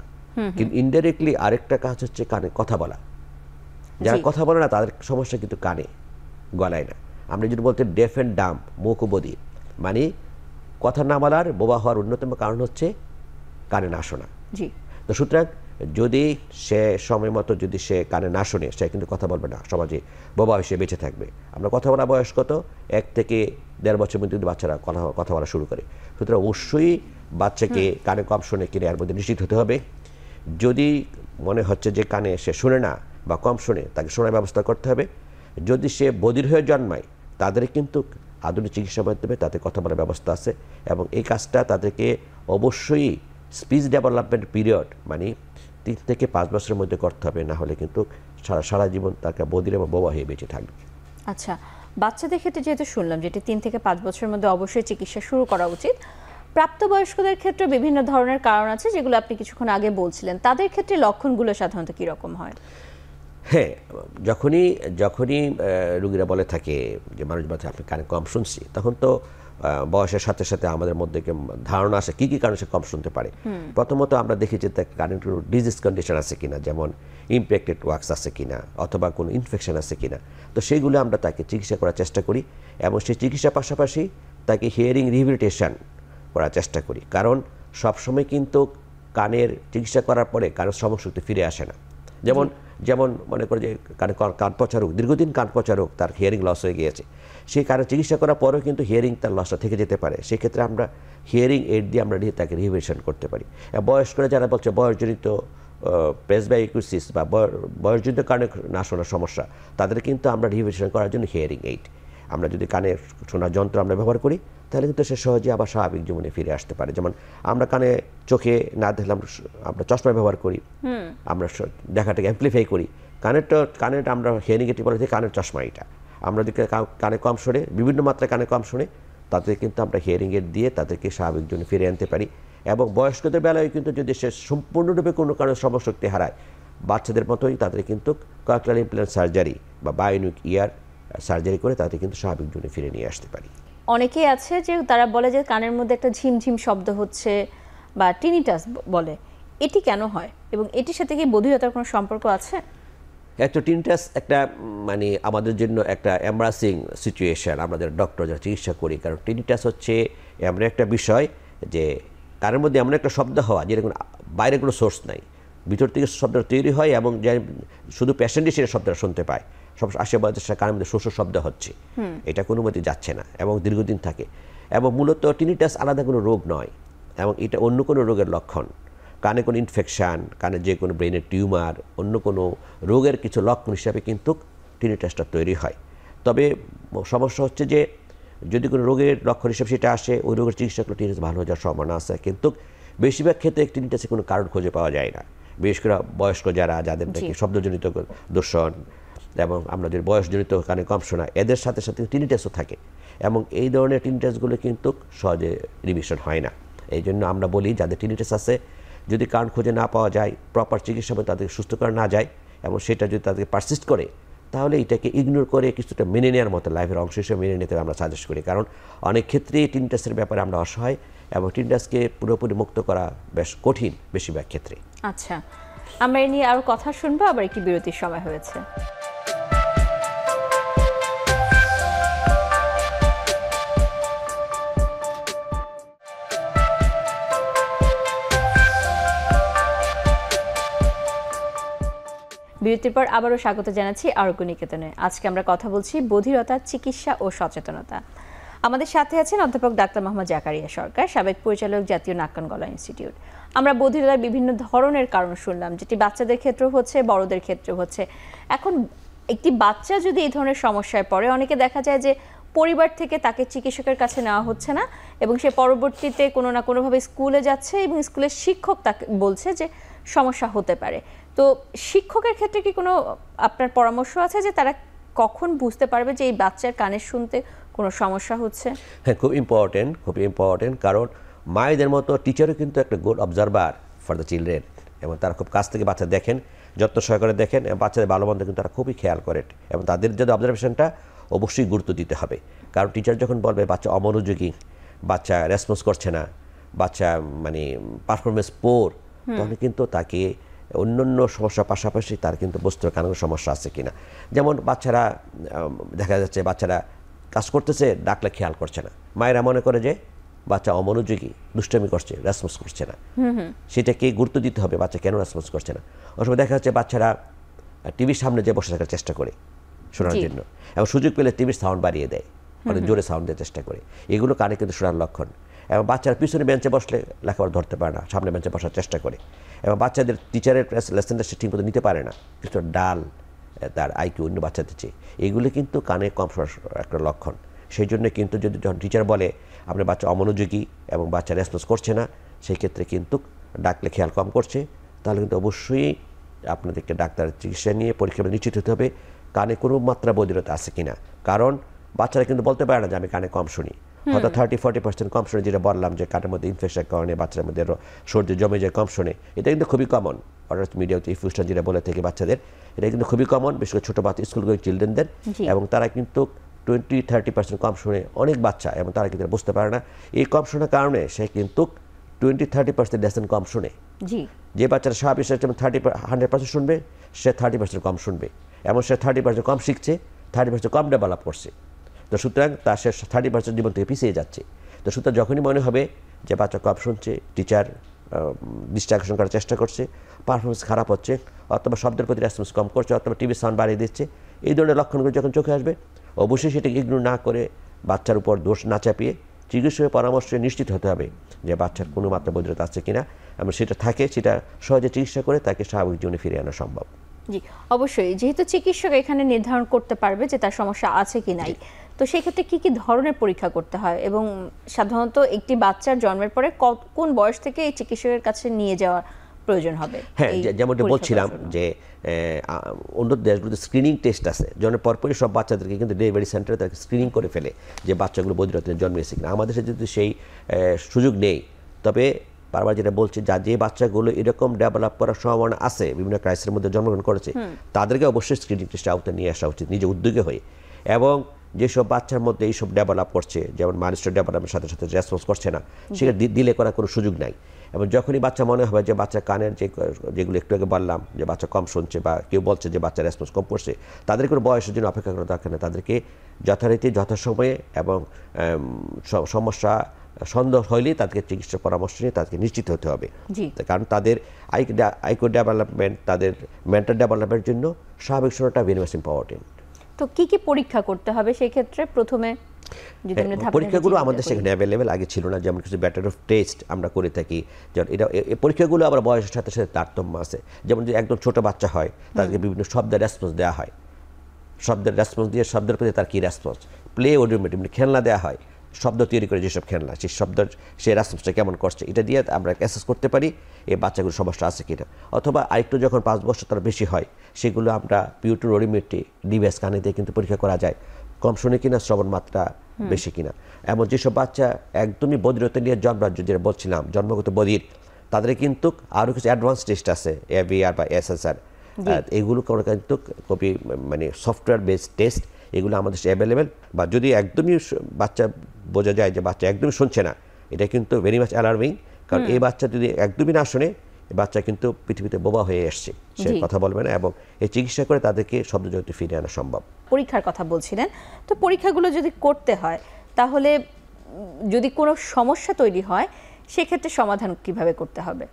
কিন্তু ইনডাইরেক্টলি আরেকটা কাজ হচ্ছে কানে কথা বলা। যারা কথা বলে না তাদের সমস্যা কিন্তু কানে, গলায় না। আমরা যদি বলতে ডেফ অ্যান্ড ডাম্ব, মুখ ও বধির, মানে কথা না বলার, বোবা হওয়ার অন্যতম কারণ হচ্ছে কানে না শোনা। তো সুতরাং যদি সে সময় মতো যদি সে কানে না শোনে, সে কিন্তু কথা বলবে না, সমাজে বোবা হিসেবে বেঁচে থাকবে। আমরা কথা বলা বয়স কত? 1 থেকে 1.5 বছর মধ্যে যদি বাচ্চারা কথা বলা শুরু করে। সুতরাং অবশ্যই বাচ্চাকে কানে কম শোনে কিনে এর মধ্যে নিশ্চিত হতে হবে। যদি মনে হচ্ছে যে কানে সে শোনে না বা কম শোনে, তাকে শোনার ব্যবস্থা করতে হবে। যদি সে বধির হয়ে জন্মায়, তাদের কিন্তু আধুনিক চিকিৎসা মাধ্যমে তাদের কথা বলার ব্যবস্থা আছে, এবং এই কাজটা তাদেরকে অবশ্যই স্পিচ ডেভেলপমেন্ট পিরিয়ড, মানে 3 থেকে 5 বছরের মধ্যে করতে হবে, না হলে কিন্তু সারা জীবন তাকে বধির এবং বোবা হয়ে বেঁচে থাকবে। আচ্ছা, বাচ্চাদের ক্ষেত্রে যেহেতু শুনলাম যেটি 3 থেকে 5 বছরের মধ্যে অবশ্যই চিকিৎসা শুরু করা উচিত, প্রাপ্তবয়স্কদের ক্ষেত্রে বিভিন্ন ধরনের কারণ আছে যেগুলো আপনি কিছুক্ষণ আগে বলছিলেন, তাদের ক্ষেত্রে লক্ষণগুলো সাধারণত কি রকম হয়? হ্যাঁ, যখনই রোগীরা বলে থাকে যে মানুষ বলছে আপনি কানে কম শুনছি, তখন তো বয়সের সাথে সাথে আমাদের মধ্যে ধারণা আসে কী কারণে সে কম শুনতে পারে। প্রথমত আমরা দেখি যে তার কানে কোনো ডিজিজ কন্ডিশন আছে কিনা, যেমন ইমপ্যাক্টেড ওয়াক্স আছে কিনা অথবা কোনো ইনফেকশন আছে কিনা। তো সেইগুলো আমরা তাকে চিকিৎসা করার চেষ্টা করি, এবং সেই চিকিৎসার পাশাপাশি তাকে হিয়ারিং রিহ্যাবিলিটেশন করার চেষ্টা করি। কারণ সবসময় কিন্তু কানের চিকিৎসা করার পরে কানের শ্রবণশক্তি ফিরে আসে না। যেমন মনে করে যে কান পচা রোগ, দীর্ঘদিন কান পচা রোগ, তার হিয়ারিং লস হয়ে গিয়েছে, সেই কারণে চিকিৎসা করার পরেও কিন্তু হিয়ারিং তার লসটা থেকে যেতে পারে। সেক্ষেত্রে আমরা হিয়ারিং এইড দিয়ে আমরা তাকে রিহ্যাবিলিটেশন করতে পারি। বয়স্করা যারা বলছে বয়সজনিত প্রেসবাইকুসিস বা বয়সজনিত কারণে না শোনার সমস্যা, তাদের কিন্তু আমরা রিহ্যাবিলিটেশন করার জন্য হিয়ারিং এইড, আমরা যদি কানে শোনার যন্ত্র আমরা ব্যবহার করি, তাহলে কিন্তু সে সহজে আবার স্বাভাবিক জীবনে ফিরে আসতে পারে। যেমন আমরা কানে চোখে না দেখলে আমরা চশমা ব্যবহার করি, আমরা দেখাটাকে অ্যাম্প্লিফাই করি। কানের আমরা হিয়ারিং এটি বলে কানের চশমা। এটা আমরা যদি কানে কম শোনে, বিভিন্ন মাত্রায় কানে কম শোনে, তাদের কিন্তু আমরা হিয়ারিং এড দিয়ে তাদেরকে স্বাভাবিক জীবনে ফিরে আনতে পারি। এবং বয়স্কদের বেলায় কিন্তু যদি সে সম্পূর্ণরূপে কোনো কারণে শ্রবণশক্তি হারায়, বাচ্চাদের মতোই তাদের কিন্তু কক্লিয়ার ইমপ্ল্যান্ট সার্জারি বা বায়োনিক ইয়ার সার্জারি করে তাদের কিন্তু স্বাভাবিক জীবনে ফিরে নিয়ে আসতে পারি। অনেকেই আছে যে তারা বলে যে কানের মধ্যে একটা ঝিমঝিম শব্দ হচ্ছে বা টিনিটাস বলে, এটি কেন হয় এবং এটির সাথে কি বধিরতার কোনো সম্পর্ক আছে? একটা টিনিটাস একটা মানে আমাদের জন্য একটা এমবারাসিং সিচুয়েশন, আমাদের ডক্টর যারা চিকিৎসা করি। কারণ টিনিটাস হচ্ছে এমন একটা বিষয় যে কানের মধ্যে এমন একটা শব্দ হওয়া যেটা কোনো বাইরে কোনো সোর্স নাই, ভিতর থেকে শব্দটা তৈরি হয় এবং শুধু পেশেন্টই সেটা শব্দটা শুনতে পায়। সব আশেপাশে কানের মধ্যে শোষ শব্দ হচ্ছে, এটা কোনো মতে যাচ্ছে না এবং দীর্ঘদিন থাকে। এবং মূলত টিনিটাস আলাদা কোনো রোগ নয়, এবং এটা অন্য কোনো রোগের লক্ষণ। কানে কোনো ইনফেকশান, কানে যে কোনো ব্রেনের টিউমার, অন্য কোনো রোগের কিছু লক্ষণ হিসাবে কিন্তু টিনিটাসটা তৈরি হয়। তবে সমস্যা হচ্ছে যে যদি কোনো রোগের লক্ষণ হিসেবে সেটা আসে, ওই রোগের চিকিৎসা করলে টিনেজ ভালো হয়ে যাওয়ার সম্ভাবনা আছে, কিন্তু বেশিরভাগ ক্ষেত্রে টিনেজে কোনো কারণ খুঁজে পাওয়া যায় না। বিশেষ করে বয়স্ক যাদের নাকি শব্দজনিত দূষণ এবং আমরা যদি বয়সজনিত কানে কম শোনা, এদের সাথে সাথে টিনিটাসও থাকে, এবং এই ধরনের টিনিটাসগুলো কিন্তু সহজে রিমিশন হয় না। এই জন্য আমরা বলি যাদের টিনিটাস আছে, যদি কারণ খুঁজে না পাওয়া যায়, প্রপার চিকিৎসা তাদেরকে সুস্থ করা না যায়, এবং সেটা যদি তাদেরকে পারসিস্ট করে, তাহলে এটাকে ইগনোর করে কিছুটা মেনে নেওয়ার মতো লাইফের অংশ হিসেবে মেনে নিতে আমরা সাজেস্ট করি। কারণ অনেক ক্ষেত্রেই টিনিটাসের ব্যাপারে আমরা অসহায়, এবং টিনিটাসকে পুরোপুরি মুক্ত করা বেশ কঠিন বেশিরভাগ ক্ষেত্রে। আচ্ছা, আমরা এ নিয়ে আরও কথা শুনবো, আবার একটি বিরতির সময় হয়েছে। বিরতির পর আবারও স্বাগত জানাচ্ছি আরোগ্য নিকেতনে। আজকে আমরা কথা বলছি বধিরতা চিকিৎসা ও সচেতনতা। আমাদের সাথে আছেন অধ্যাপক ডাক্তার মোহাম্মদ জাকারিয়া সরকার, সাবেক পরিচালক, জাতীয় নাক কান গলা ইনস্টিটিউট। আমরা বধিরতার বিভিন্ন ধরনের কারণ শুনলাম, যেটি বাচ্চাদের ক্ষেত্রেও হচ্ছে, বড়দের ক্ষেত্রেও হচ্ছে। এখন একটি বাচ্চা যদি এই ধরনের সমস্যায় পড়ে, অনেকে দেখা যায় যে পরিবার থেকে তাকে চিকিৎসকের কাছে নেওয়া হচ্ছে না, এবং সে পরবর্তীতে কোনো না কোনোভাবে স্কুলে যাচ্ছে, এবং স্কুলের শিক্ষক তাকে বলছে যে সমস্যা হতে পারে। তো শিক্ষকের ক্ষেত্রে কি কোনো আপনার পরামর্শ আছে যে তারা কখন বুঝতে পারবে যে এই বাচ্চার কানে শুনতে কোনো সমস্যা হচ্ছে? হ্যাঁ, খুব ইম্পর্টেন্ট, কারণ মায়েদের মতো টিচারও কিন্তু একটা good observer for the children, এবং তারা খুব কাছ থেকে বাচ্চা দেখেন, যত্ন সহকারে দেখেন, এবং বাচ্চাদের ভালো মন্দ কিন্তু তারা খুবই খেয়াল করেন, এবং তাদের যদি অবজারভেশনটা অবশ্যই গুরুত্ব দিতে হবে। কারণ টিচার যখন বলবে বাচ্চা অমনোযোগী, বাচ্চা রেসপন্স করছে না, বাচ্চা মানে পারফরমেন্স পোর, তখন কিন্তু তাকে অন্যান্য সমস্যার পাশাপাশি তার কিন্তু বস্তুর কানের সমস্যা আছে কিনা। যেমন বাচ্চারা দেখা যাচ্ছে বাচ্চারা কাজ করতেছে, ডাকলে খেয়াল করছে না, মায়েরা মনে করে যে বাচ্চা অমনোযোগী, দুষ্টামি করছে, রেসপন্স করছে না। সেটাকে গুরুত্ব দিতে হবে, বাচ্চা কেন রেসপন্স করছে না। অনেক সময় দেখা যাচ্ছে বাচ্চারা টিভির সামনে যে বসে থাকার চেষ্টা করে শোনার জন্য, এবং সুযোগ পেলে টিভির সাউন্ড বাড়িয়ে দেয়, অনেক জোরে সাউন্ড দেওয়ার চেষ্টা করে, এগুলো কানে কিন্তু শোনার লক্ষণ। এবং বাচ্চারা পিছনে বেঞ্চে বসলে লেখাপড়া ধরতে পারে না, সামনে বেঞ্চে বসার চেষ্টা করে, এবং বাচ্চাদের টিচারের লেসনটা সে ঠিকমতো নিতে পারে না, কিছু ডাল তার আইকিউ অন্য বাচ্চাদের চেয়ে, এগুলো কিন্তু কানে কম শোনার একটা লক্ষণ। সেই জন্য কিন্তু যদি যখন টিচার বলে আপনার বাচ্চা অমনোযোগী এবং বাচ্চা রেসপন্স করছে না, সেই ক্ষেত্রে কিন্তু ডাকলে খেয়াল কম করছে, তাহলে কিন্তু অবশ্যই আপনাদেরকে ডাক্তারের চিকিৎসা নিয়ে পরীক্ষা নিশ্চিত হতে হবে কানে কোনো মাত্রা বধিরতা আছে কিনা। কারণ বাচ্চারা কিন্তু বলতে পারে না যে আমি কানে কম শুনি, হয়তো 30-40% কম শুনে, যেটা বললাম যে কানের মধ্যে ইনফেকশনের কারণে বাচ্চাদের মধ্যে সর্দি জমে যায়, কম শুনে, এটা কিন্তু খুবই কমন। অর্থাৎ মিডিয়াতে ইনফিউশন যেটা বলে থেকে বাচ্চাদের, এটা কিন্তু খুবই কমন, বিশেষ করে ছোটো বাচ্চা স্কুল গোয়িং চিলড্রেনদের, এবং তারা কিন্তু 20-30% কম শুনে অনেক বাচ্চা, এবং তারা কিন্তু বুঝতে পারে না। এই কম শোনার কারণে সে কিন্তু 20-30% লেসন কম শুনে। যে বাচ্চারা স্বাভাবিক 100% শুনবে, সে 30% কম শুনবে, এবং সে 30% কম শিখছে, 30% কম ডেভেলপ করছে। তো সুতরাং তার সে 30% জীবন থেকে পিছিয়ে যাচ্ছে। তো সুতরাং যখনই মনে হবে যে বাচ্চা কম শুনছে, টিচার দৃষ্টি আকর্ষণ করার চেষ্টা করছে, পারফরমেন্স খারাপ হচ্ছে, অথবা শব্দের প্রতি রেসপন্স কম করছে, অথবা টিভির সাউন্ড বাড়িয়ে দিচ্ছে, এই ধরনের লক্ষণগুলো যখন চোখে আসবে, অবশ্যই সেটাকে ইগনোর না করে বাচ্চার উপর দোষ না চাপিয়ে চিকিৎসকের পরামর্শে নিশ্চিত হতে হবে যে বাচ্চার কোনো মাত্রা বধিরতা আছে কিনা, এবং সেটা থাকে সেটা সহজে চিকিৎসা করে তাকে স্বাভাবিক জীবনে ফিরিয়ে আনা সম্ভব। জি, অবশ্যই, যেহেতু চিকিৎসক এখানে নির্ধারণ করতে পারবে যে তার সমস্যা আছে কি নাই, তো সেই ক্ষেত্রে কি কি ধরনের পরীক্ষা করতে হয়, এবং সাধারণত একটি বাচ্চার জন্মের পরে কোন বয়স থেকে এই চিকিৎসকের কাছে নিয়ে যাওয়া প্রয়োজন হবে? হ্যাঁ, যেমনটা বলছিলাম যে অন্য দেশগুলোতে স্ক্রিনিং টেস্ট আছে, জন্মের পরপরই সব বাচ্চাদেরকে কিন্তু ডেলিভারি সেন্টারে তাকে স্ক্রিনিং করে ফেলে যে বাচ্চাগুলো বধিরতায় জন্মেছে কিনা। আমাদের দেশে যদি সেই সুযোগ নেই, তবে বারবার যেটা বলছি, যে বাচ্চাগুলো এরকম ডেভেলপ করার সম্ভাবনা আছে, বিভিন্ন ক্রাইসিসের মধ্যে জন্মগ্রহণ করেছে, তাদেরকে অবশ্যই স্ক্রিনিং টেস্টে আওতায় নিয়ে আসা উচিত নিজে উদ্যোগে হয়ে। এবং যেসব বাচ্চার মধ্যে এইসব ডেভেলপ করছে, যেমন মানুষের ডেভেলপের সাথে সাথে রেসপন্স করছে না, সেটা দিলে করার কোনো সুযোগ নাই। এবং যখনই বাচ্চা মনে হবে যে বাচ্চা কানের যেগুলো একটু আগে বললাম যে বাচ্চা কম শুনছে, বা কেউ বলছে যে বাচ্চা রেসপন্স কম করছে, তাদের কোনো বয়সের জন্য অপেক্ষা করা দরকার নেই, তাদেরকে যথারীতি যথাসময়ে এবং সমস্যা সন্দেহ হইলেই তাদেরকে চিকিৎসা পরামর্শ নিয়ে তাদেরকে নিশ্চিত হতে হবে। কারণ তাদের আইকিউ ডেভেলপমেন্ট, তাদের মেন্টাল ডেভেলপমেন্টের জন্য স্বাভাবিক শোনাটা ভেরি মাচ ইম্পর্টেন্ট। তো কি কি পরীক্ষা করতে হবে সেই ক্ষেত্রে? প্রথমে পরীক্ষাগুলো আমাদের সেখানে অ্যাভেলেবেল আগে ছিল না, যেমন কিছু ব্যাটার অফ টেস্ট আমরা করে থাকি, যেমন এটা এই পরীক্ষাগুলো আবার বয়সের সাথে সাথে তারতম্য আছে। যেমন যদি একদম ছোট বাচ্চা হয়, তাদেরকে বিভিন্ন শব্দের রেসপন্স দেওয়া হয়, শব্দের রেসপন্স দিয়ে শব্দের প্রতি তার কী রেসপন্স, প্লে অডিওমেট্রি মানে খেলনা দেওয়া হয়, শব্দ তৈরি করে যেসব খেলনা, সেই শব্দের সেই রেসপন্সটা কেমন করছে, এটা দিয়ে আমরা অ্যাসেস করতে পারি এই বাচ্চাগুলোর সমস্যা আছে কিনা। অথবা আরেকটু যখন 5 বছর তার বেশি হয়, সেগুলো আমরা পিউটোর অডিওমেট্রি ডিভাইস কানে দিয়ে কিন্তু পরীক্ষা করা যায়, কম শুনে কিনা, শ্রবণ মাত্রা বেশি কিনা। এমন যেসব বাচ্চা একদমই বধিরতা নিয়ে জন্মার, যেটা বলছিলাম জন্মগত বধির, তাদের কিন্তু আরও কিছু অ্যাডভান্স টেস্ট আছে, AVR বা SSR, এগুলো কিন্তু খুবই মানে সফটওয়্যার বেসড টেস্ট, এগুলো আমাদের অ্যাভেলেবেল। বা যদি একদমই বাচ্চা বোঝা যায় যে বাচ্চা একদমই শুনছে না, এটা কিন্তু ভেরি মাচ অ্যালার্মিং, কারণ এই বাচ্চা যদি একদমই না শোনে, বাচ্চা কিন্তু পৃথিবীতে বোবা হয়ে এসছে, সে কথা বলবে না, এবং এই চিকিৎসা করে তাদেরকে শব্দজগতে ফিরিয়ে আনা সম্ভব। পরীক্ষার কথা বলছিলেন, তো পরীক্ষাগুলো যদি করতে হয়, তাহলে যদি কোনো সমস্যা তৈরি হয়, সেক্ষেত্রে সমাধান কিভাবে করতে হবে?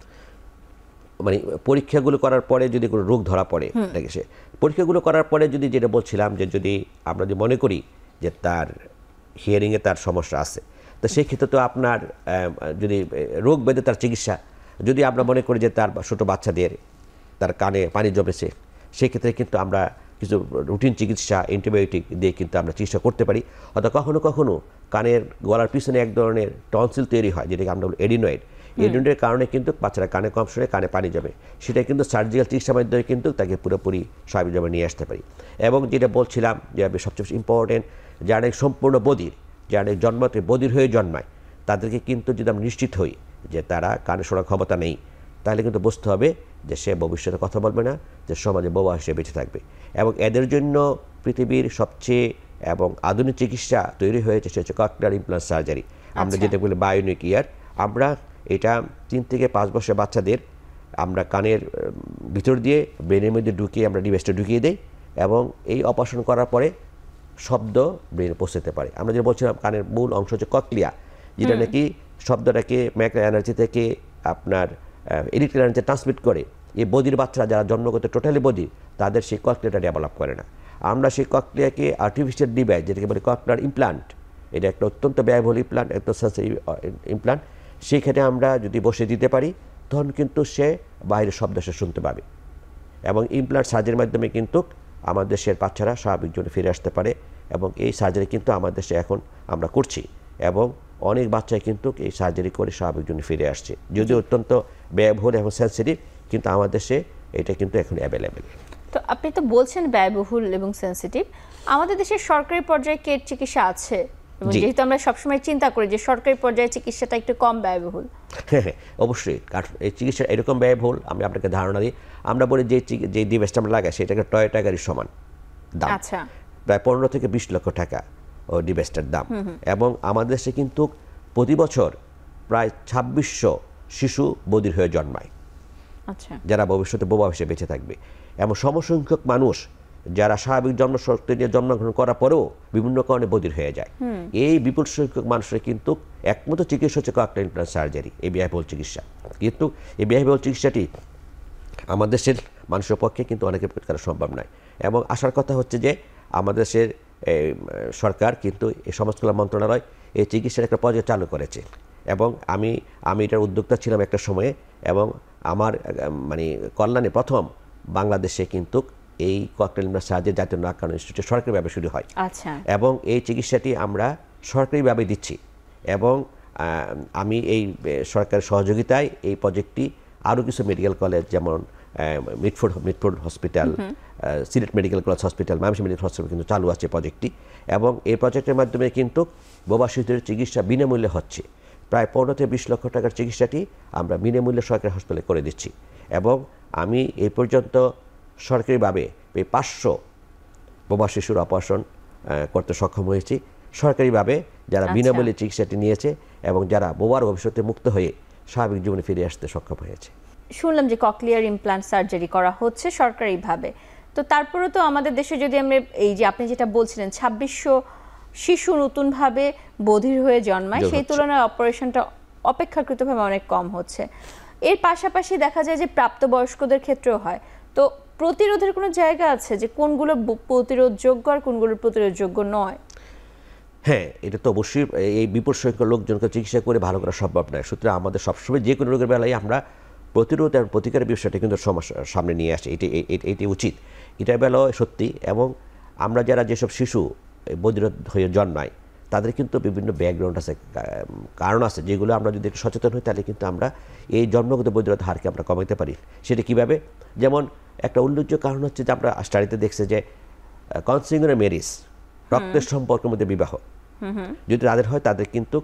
মানে পরীক্ষাগুলো করার পরে যদি কোনো রোগ ধরা পড়ে, সে পরীক্ষাগুলো করার পরে যদি, যেটা বলছিলাম যে যদি আমরা যদি মনে করি যে তার হিয়ারিংয়ে তার সমস্যা আছে, তো সেই ক্ষেত্রে তো আপনার যদি রোগ বেঁধে তার চিকিৎসা, যদি আমরা মনে করি যে তার ছোটো বাচ্চাদের তার কানে পানি জমেছে, সেক্ষেত্রে কিন্তু আমরা কিছু রুটিন চিকিৎসা অ্যান্টিবায়োটিক দিয়ে কিন্তু আমরা চিকিৎসা করতে পারি। অথবা কখনো কখনো কানের গলার পিছনে এক ধরনের টনসিল তৈরি হয়, যেটাকে আমরা এডিনয়েড, এডিনয়েডের কারণে কিন্তু বাচ্চারা কানে কম শুনে কানে পানি জমে, সেটা কিন্তু সার্জিক্যাল চিকিৎসার মাধ্যমে কিন্তু তাকে পুরোপুরি স্বাভাবিক জমে নিয়ে আসতে পারি। এবং যেটা বলছিলাম যে সবচেয়ে বেশি ইম্পর্টেন্ট, যারা সম্পূর্ণ বধির, যারা জন্মতে বধির হয়ে জন্মায়, তাদেরকে কিন্তু যদি আমরা নিশ্চিত হই যে তারা কানে শোনার ক্ষমতা নেই, তাহলে কিন্তু বুঝতে হবে যে সে ভবিষ্যতে কথা বলবে না, যে সমাজে বোবা হিসেবে বেঁচে থাকবে। এবং এদের জন্য পৃথিবীর সবচেয়ে এবং আধুনিক চিকিৎসা তৈরি হয়েছে, সে হচ্ছে ককলিয়ার ইমপ্লান্ট সার্জারি, আমরা যেটা বলি বায়োনিক ইয়ার। আমরা এটা 3 থেকে 5 বছরের বাচ্চাদের আমরা কানের ভিতর দিয়ে ব্রেনের মধ্যে ঢুকিয়ে আমরা ডিভাইসটা ঢুকিয়ে দিই, এবং এই অপারেশন করার পরে শব্দ ব্রেনে পৌঁছতে পারে। আমরা যেটা বলছিলাম কানের মূল অংশ হচ্ছে ককলিয়া, যেটা নাকি শব্দটাকে ম্যাক্রো এনার্জি থেকে আপনার ইলেকট্রিক্যাল এনার্জি ট্রান্সমিট করে। এই বধির বাচ্চারা যারা জন্মগত টোটালি বধির, তাদের সেই ককলিয়াটা ডেভেলপ করে না। আমরা সেই ককলিয়াকে আর্টিফিশিয়াল ডিভাইস, যেটাকে বলি ককলিয়ার ইমপ্লান্ট, এটা একটা অত্যন্ত ব্যয়বহুল ইমপ্লান্ট, একটা সেন্সরি ইমপ্লান্ট, সেইখানে আমরা যদি বসে দিতে পারি, তখন কিন্তু সে বাইরের শব্দ সে শুনতে পাবে। এবং ইমপ্লান্ট সার্জারির মাধ্যমে কিন্তু আমাদের দেশের বাচ্চারা স্বাভাবিক জন্য ফিরে আসতে পারে, এবং এই সার্জারি কিন্তু আমাদের দেশে এখন আমরা করছি, এবং অনেক বাচ্চাই কিন্তু এই সার্জারি করে স্বাভাবিক জন্য ফিরে আসছে। যদিও অত্যন্ত ব্যয়বহুল এবং সেন্সিটিভ, কিন্তু আমাদের দেশে এটা কিন্তু এখন অ্যাভেলেবেল। তো আপনি তো বলছেন ব্যয়বহুল এবং সেন্সিটিভ, আমাদের দেশের সরকারি পর্যায়ে কি চিকিৎসা আছে? এবং যেহেতু আমরা সবসময় চিন্তা করি যে সরকারি পর্যায়ে চিকিৎসাটা একটু কম ব্যয়বহুল। হ্যাঁ, অবশ্যই, কারণ এই চিকিৎসা এরকম ব্যয়বহুল। আমি আপনাকে ধারণা দিই, আমরা বলি যে ডিভাইসটা আমরা লাগাই সেটাকে টয়োটা গাড়ির সমান দাম, আচ্ছা, প্রায় 15 থেকে 20 লক্ষ টাকা ওই ডিভাইসটার দাম। এবং আমাদের দেশে কিন্তু প্রতি বছর প্রায় 2600 শিশু বধির হয়ে জন্মায়, আচ্ছা, যারা ভবিষ্যতে বোবা হিসেবে বেঁচে থাকবে। এবং সমসংখ্যক মানুষ যারা স্বাভাবিক জন্মশক্তি নিয়ে জন্মগ্রহণ করার পরেও বিভিন্ন কারণে বধির হয়ে যায়। এই বিপুল সংখ্যক মানুষের কিন্তু একমাত্র চিকিৎসা হচ্ছে ককলিয়ার ইমপ্লান্ট সার্জারি, এই ব্যয়বহুল চিকিৎসা। কিন্তু এই ব্যয়বহুল চিকিৎসাটি আমাদের দেশের মানুষের পক্ষে কিন্তু অনেকের করা সম্ভব নয়। এবং আসার কথা হচ্ছে যে আমাদের দেশের সরকার কিন্তু এই সমাজ কল্যাণ মন্ত্রণালয় এই চিকিৎসার একটা প্রজেক্ট চালু করেছে, এবং আমি এটার উদ্যোক্তা ছিলাম একটা সময়ে। এবং আমার মানে কল্যাণে প্রথম বাংলাদেশে কিন্তু এই ককলিয়ার ইমপ্লান্ট সার্জারি জাতীয় নাককান ইনস্টিটিউটে সরকারিভাবে শুরু হয়। আচ্ছা, এবং এই চিকিৎসাটি আমরা সরকারিভাবে দিচ্ছি। এবং আমি এই সরকারের সহযোগিতায় এই প্রজেক্টটি আরও কিছু মেডিকেল কলেজ, যেমন Mitford hospital, Sylhet medical college hospital, Mymensingh medical hospital কিন্তু চালু আছে প্রজেক্টটি। এবং এই প্রজেক্টের মাধ্যমে কিন্তু বোবা শিশুদের চিকিৎসা বিনামূল্যে হচ্ছে। প্রায় 15 থেকে 20 লক্ষ টাকার চিকিৎসাটি আমরা বিনামূল্যে সরকারি হাসপাতালে করে দিচ্ছি। এবং আমি এই পর্যন্ত সরকারিভাবে প্রায় 500 বোবা শিশুর অপারেশন করতে সক্ষম হয়েছি সরকারিভাবে, যারা বিনামূল্যে চিকিৎসাটি নিয়েছে এবং যারা বোবার ভবিষ্যতে মুক্ত হয়ে স্বাভাবিক জীবনে ফিরে আসতে সক্ষম হয়েছে। শুনলাম যে ককলিয়ার ইমপ্লান্ট সার্জারি করা হচ্ছে সরকারিভাবে, তো তারপরেও তো আমাদের দেশে যদি আমরা এই যে আপনি যেটা বলছিলেন 2600 শিশু নতুনভাবে বধির হয়ে জন্মায়, সেই তুলনায় অপারেশনটা অপেক্ষাকৃতভাবে অনেক কম হচ্ছে। এর পাশাপাশি দেখা যায় যে প্রাপ্তবয়স্কদের ক্ষেত্রেও হয়। তো প্রতিরোধের কোনো জায়গা আছে যে কোনগুলো প্রতিরোধযোগ্য আর কোনগুলো প্রতিরোধযোগ্য নয়? হ্যাঁ, এটা তো অবশ্যই এই বিপুল সংখ্যক লোকজনকে চিকিৎসা করে ভালো করা সম্ভব নয়। সুতরাং আমাদের সবসময় যে কোনো রোগের বেলায় আমরা প্রতিরোধ এবং প্রতিকারের বিষয়টা কিন্তু সমস্যার সামনে নিয়ে আসে, এটি উচিত। এটার বেলায় সত্যি। এবং আমরা যারা যেসব শিশু বধির হয়ে জন্মায় তাদের কিন্তু বিভিন্ন ব্যাকগ্রাউন্ড আছে, কারণ আছে, যেগুলো আমরা যদি একটু সচেতন হই তাহলে কিন্তু আমরা এই জন্মগত বধিরতার হারকে আমরা কমাতে পারি। সেটা কীভাবে? যেমন একটা উল্লেখযোগ্য কারণ হচ্ছে যে আমরা স্টাডিতে দেখছি যে কনসিউমার ম্যারেজ, রক্তের সম্পর্কের মধ্যে বিবাহ যদি তাদের হয়, তাদের কিন্তু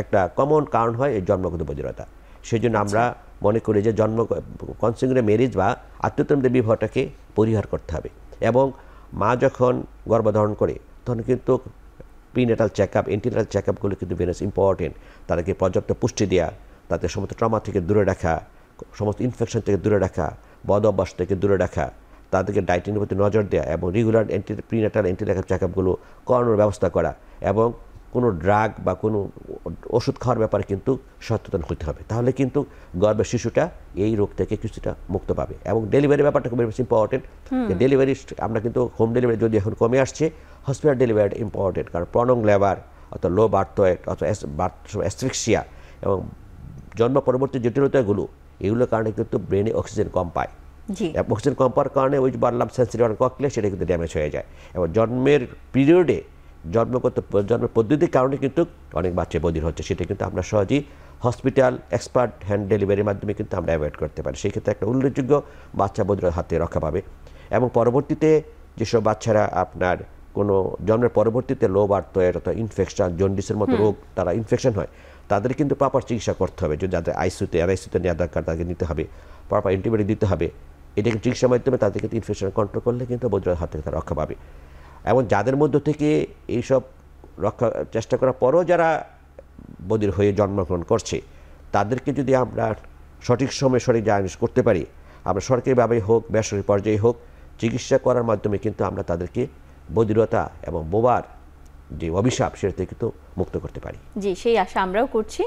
একটা কমন কারণ হয় এই জন্মগত বধিরতা। সেই জন্য আমরা মনে করি যে কনসিউমার ম্যারেজ বা আত্মীয়তার মধ্যে বিবাহটাকে পরিহার করতে হবে। এবং মা যখন গর্ভধারণ করে তখন কিন্তু prenatal check up, antenatal check আপগুলো কিন্তু ভেরি ইম্পর্টেন্ট। তাদেরকে পর্যাপ্ত পুষ্টি দেওয়া, তাদের সমস্ত ট্রমা থেকে দূরে রাখা, সমস্ত ইনফেকশন থেকে দূরে রাখা, বদ অভ্যাস থেকে দূরে রাখা, তাদেরকে ডায়েটিংয়ের প্রতি নজর দেওয়া এবং রেগুলার প্রিনেটাল এন্টিনেটাল চেক আপগুলো করানোর ব্যবস্থা করা এবং কোনো ড্রাগ বা কোনো ওষুধ খাওয়ার ব্যাপারে কিন্তু সচেতন হতে হবে। তাহলে কিন্তু গর্ভের শিশুটা এই রোগ থেকে কিছুটা মুক্ত পাবে। এবং ডেলিভারির ব্যাপারটা খুব বেশি ইম্পর্টেন্ট। ডেলিভারি আমরা কিন্তু হোম ডেলিভারি যদি এখন কমে আসছে, হসপিটাল ডেলিভারি ইম্পর্টেন্ট, কারণ প্রনং লেবার অথবা লো বার্থ ওয়েট অথবা অ্যাসফিক্সিয়া এবং জন্ম পরবর্তী জটিলতাগুলো, এগুলোর কারণে কিন্তু ব্রেনে অক্সিজেন কম পায়। অক্সিজেন কম পাওয়ার কারণে ওই বললাম সেন্সিটিভ ককলিয়া, সেটা কিন্তু ড্যামেজ হয়ে যায়। এবং জন্মের পিরিয়ডে জন্মের পদ্ধতির কারণে কিন্তু অনেক বাচ্চা বধির হচ্ছে। সেটা কিন্তু আমরা সহজেই হসপিটাল এক্সপার্ট হ্যান্ড ডেলিভারির মাধ্যমে কিন্তু আমরা অ্যাভয়েড করতে পারি। সেই ক্ষেত্রে একটা উল্লেখযোগ্য বাচ্চা বধির হাতে রক্ষা পাবে। এবং পরবর্তীতে যেসব বাচ্চারা আপনার কোনো জন্মের পরবর্তীতে লো বার্থ ওয়েট অথবা ইনফেকশন, জন্ডিসের মতো রোগ তারা ইনফেকশন হয়, তাদের কিন্তু প্রপার চিকিৎসা করতে হবে। যদি যাদের আইসিইউতে নেওয়া দরকার তাদেরকে নিতে হবে, প্রপার অ্যান্টিবায়োটিক দিতে হবে। এটাকে চিকিৎসার মাধ্যমে তাদের কিন্তু ইনফেকশন কন্ট্রোল করলে কিন্তু বধির হাত থেকে তারা রক্ষা পাবে। এবং যাদের মধ্য থেকে এইসব রক্ষা চেষ্টা করার পরও যারা বধির হয়ে জন্মগ্রহণ করছে, তাদেরকে যদি আমরা সঠিক সময়ে সঠিক ডায়াগনোস করতে পারি, আমরা সরকারিভাবে হোক বেসরকারি পর্যায়ে হোক চিকিৎসা করার মাধ্যমে কিন্তু আমরা তাদেরকে বধিরতা এবং বোবার যে অভিশাপ সেটা থেকে কিন্তু মুক্ত করতে পারি। জি, সেই আশা আমরাও করছি।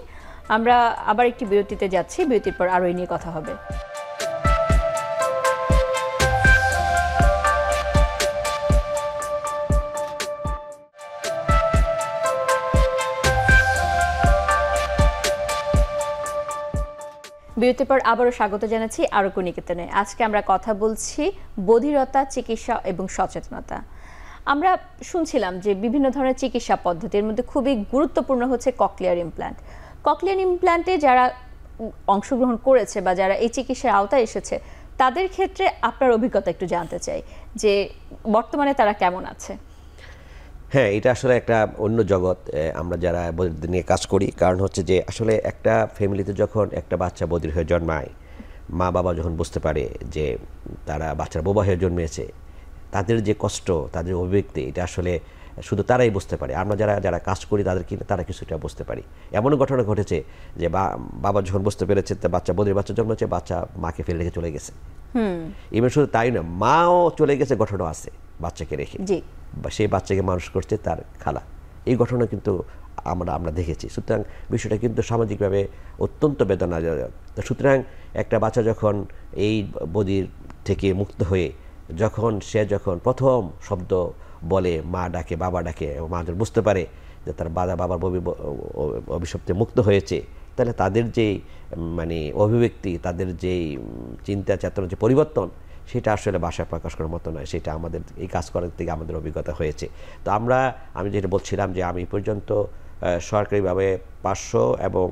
আমরা আবার একটি বিরতিতে যাচ্ছি, বিরতির পর আরও এই নিয়ে কথা হবে। বিরতির পর আবারও স্বাগত জানাচ্ছি আরোগ্য নিকেতনে। আজকে আমরা কথা বলছি বধিরতা, চিকিৎসা এবং সচেতনতা। আমরা শুনছিলাম যে বিভিন্ন ধরনের চিকিৎসা পদ্ধতির মধ্যে খুবই গুরুত্বপূর্ণ হচ্ছে ককলিয়ার ইমপ্ল্যান্ট। ককলিয়ার ইমপ্ল্যান্টে যারা অংশগ্রহণ করেছে বা যারা এই চিকিৎসার আওতায় এসেছে, তাদের ক্ষেত্রে আপনার অভিজ্ঞতা একটু জানতে চাই যে বর্তমানে তারা কেমন আছে। হ্যাঁ, এটা আসলে একটা অন্য জগৎ আমরা যারা বধিরদের নিয়ে কাজ করি। কারণ হচ্ছে যে আসলে একটা ফ্যামিলিতে যখন একটা বাচ্চা বধির হয়ে জন্মায়, মা বাবা যখন বুঝতে পারে যে তারা বাচ্চার বোবা হয়ে জন্মেছে, তাদের যে কষ্ট, তাদের অভিব্যক্তি, এটা আসলে শুধু তারাই বুঝতে পারে। আমরা যারা যারা কাজ করি তারা কিছুটা বুঝতে পারি। এমনও ঘটনা ঘটেছে যে বাবা যখন বুঝতে পেরেছে বাচ্চা বধির বাচ্চা জন্মেছে, বাচ্চা মাকে ফেলে রেখে চলে গেছে। ইভেন শুধু তাই না, মাও চলে গেছে, ঘটনা আছে বাচ্চাকে রেখে, বা সেই বাচ্চাকে মানুষ করছে তার খালা। এই ঘটনা কিন্তু আমরা দেখেছি। সুতরাং বিষয়টা কিন্তু সামাজিকভাবে অত্যন্ত বেদনাদায়ক। সুতরাং একটা বাচ্চা যখন এই বধির থেকে মুক্ত হয়ে সে যখন প্রথম শব্দ বলে, মা ডাকে, বাবা ডাকে, এবং মা যখন বুঝতে পারে যে তার বাবার অভিশপ্তে মুক্ত হয়েছে, তাহলে তাদের যেই অভিব্যক্তি, তাদের যেই চিন্তা চেতনার যে পরিবর্তন, সেটা আসলে ভাষায় প্রকাশ করার মতো নয়। সেটা আমাদের এই কাজ করার থেকে আমাদের অভিজ্ঞতা হয়েছে। তো আমি যেটা বলছিলাম যে আমি পর্যন্ত সরকারিভাবে 500 এবং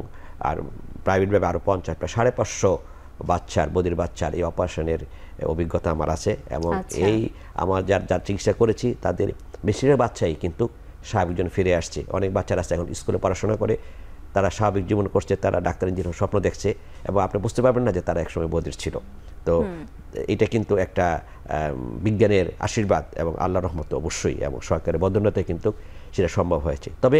আর প্রাইভেটভাবে আরও 50, প্রায় 550 বধির বাচ্চার এই অপারেশনের অভিজ্ঞতা আমার আছে। এবং এই আমার যার চিকিৎসা করেছি তাদের বেশিরভাগ বাচ্চাই কিন্তু স্বাভাবিক জীবনে ফিরে আসছে। অনেক বাচ্চারা আছে এখন স্কুলে পড়াশোনা করে, তারা স্বাভাবিক জীবন করছে, তারা ডাক্তার ইঞ্জিনিয়ার স্বপ্ন দেখছে, এবং আপনি বুঝতে পারবেন না যে তারা একসময় বধির ছিল। তো এটা কিন্তু একটা বিজ্ঞানের আশীর্বাদ এবং আল্লাহর রহমত অবশ্যই, এবং সরকারের বদন্যতায় কিন্তু সেটা সম্ভব হয়েছে। তবে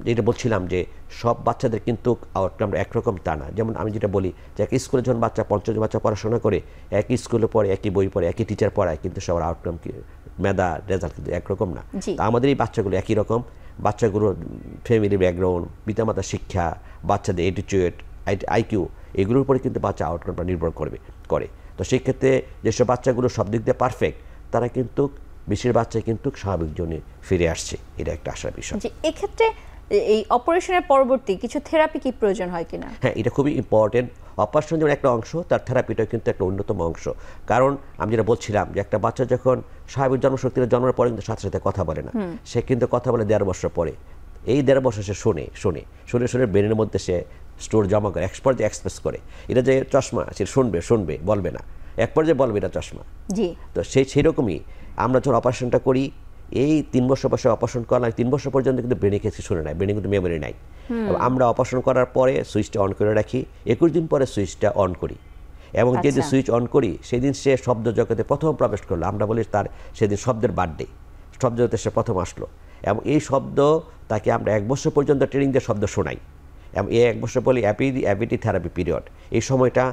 যেটা বলছিলাম যে সব বাচ্চাদের কিন্তু আউটকাম একরকম তা না। যেমন আমি যেটা বলি যে এক স্কুলে যখন 50 জন বাচ্চা পড়াশোনা করে, একই স্কুলে পড়ে, একই বই পড়ে, একই টিচার পড়ায়, কিন্তু সবার আউটকাম মেধা রেজাল্ট কিন্তু একরকম না। আমাদের এই বাচ্চাগুলো একই রকম। বাচ্চাগুলোর ফ্যামিলি ব্যাকগ্রাউন্ড, পিতামাতার শিক্ষা, বাচ্চাদের অ্যাটিটিউড, আইকিউ, এগুলোর উপরে কিন্তু বাচ্চা আউটকামটা নির্ভর করে। তো সেই ক্ষেত্রে যেসব বাচ্চাগুলো সব দিক দিয়ে পারফেক্ট, তারা কিন্তু বেশির বাচ্চা কিন্তু স্বাভাবিক জীবনে ফিরে আসছে। এটা একটা আশার বিষয়। এক্ষেত্রে এই অপারেশনের পরবর্তী কিছু থেরাপি কি প্রয়োজন হয় কিনা? হ্যাঁ, এটা খুবই ইম্পর্টেন্ট। অপারেশন যেমন একটা অংশ, তার থেরাপিটা কিন্তু একটা অন্যতম অংশ। কারণ আমি যেটা বলছিলাম যে একটা বাচ্চা যখন স্বাভাবিক জন্মশক্তিতে জন্মের পরে কিন্তু সাথে সাথে কথা বলে না, সে কিন্তু কথা বলে 1.5 বছর পরে। এই 1.5 বছর সে শুনে ব্রেনের মধ্যে সে স্টোর জমা করে, এক পর্যায়ে এক্সপ্রেস করে। এটা যে চশমা, সে শুনবে বলবে না, এক পর্যায়ে বলবে এটা চশমা। তো সেই রকমই আমরা যখন অপারেশনটা করি, এই 3 বছর বয়সে অপারেশন করলাম, 3 বছর পর্যন্ত কিন্তু ব্রেনে কিছু শুনে নাই, ব্রেনে কিন্তু মেমোরি নাই। আমরা অপারেশন করার পরে সুইচটা অন করে রাখি, 21 দিন পরে সুইচটা অন করি, এবং যেদিন সুইচ অন করি সেদিন সে শব্দ জগতে প্রথম প্রবেশ করলো। আমরা বলি তার সেদিন শব্দের বার্থডে, শব্দ জগতে সে প্রথম আসলো, এবং এই শব্দ তাকে আমরা 1 বছর পর্যন্ত ট্রেনিং দিয়ে শব্দ শোনাই, এবং এই 1 বছর বলি অ্যাবিলিটি থেরাপি পিরিয়ড। এই সময়টা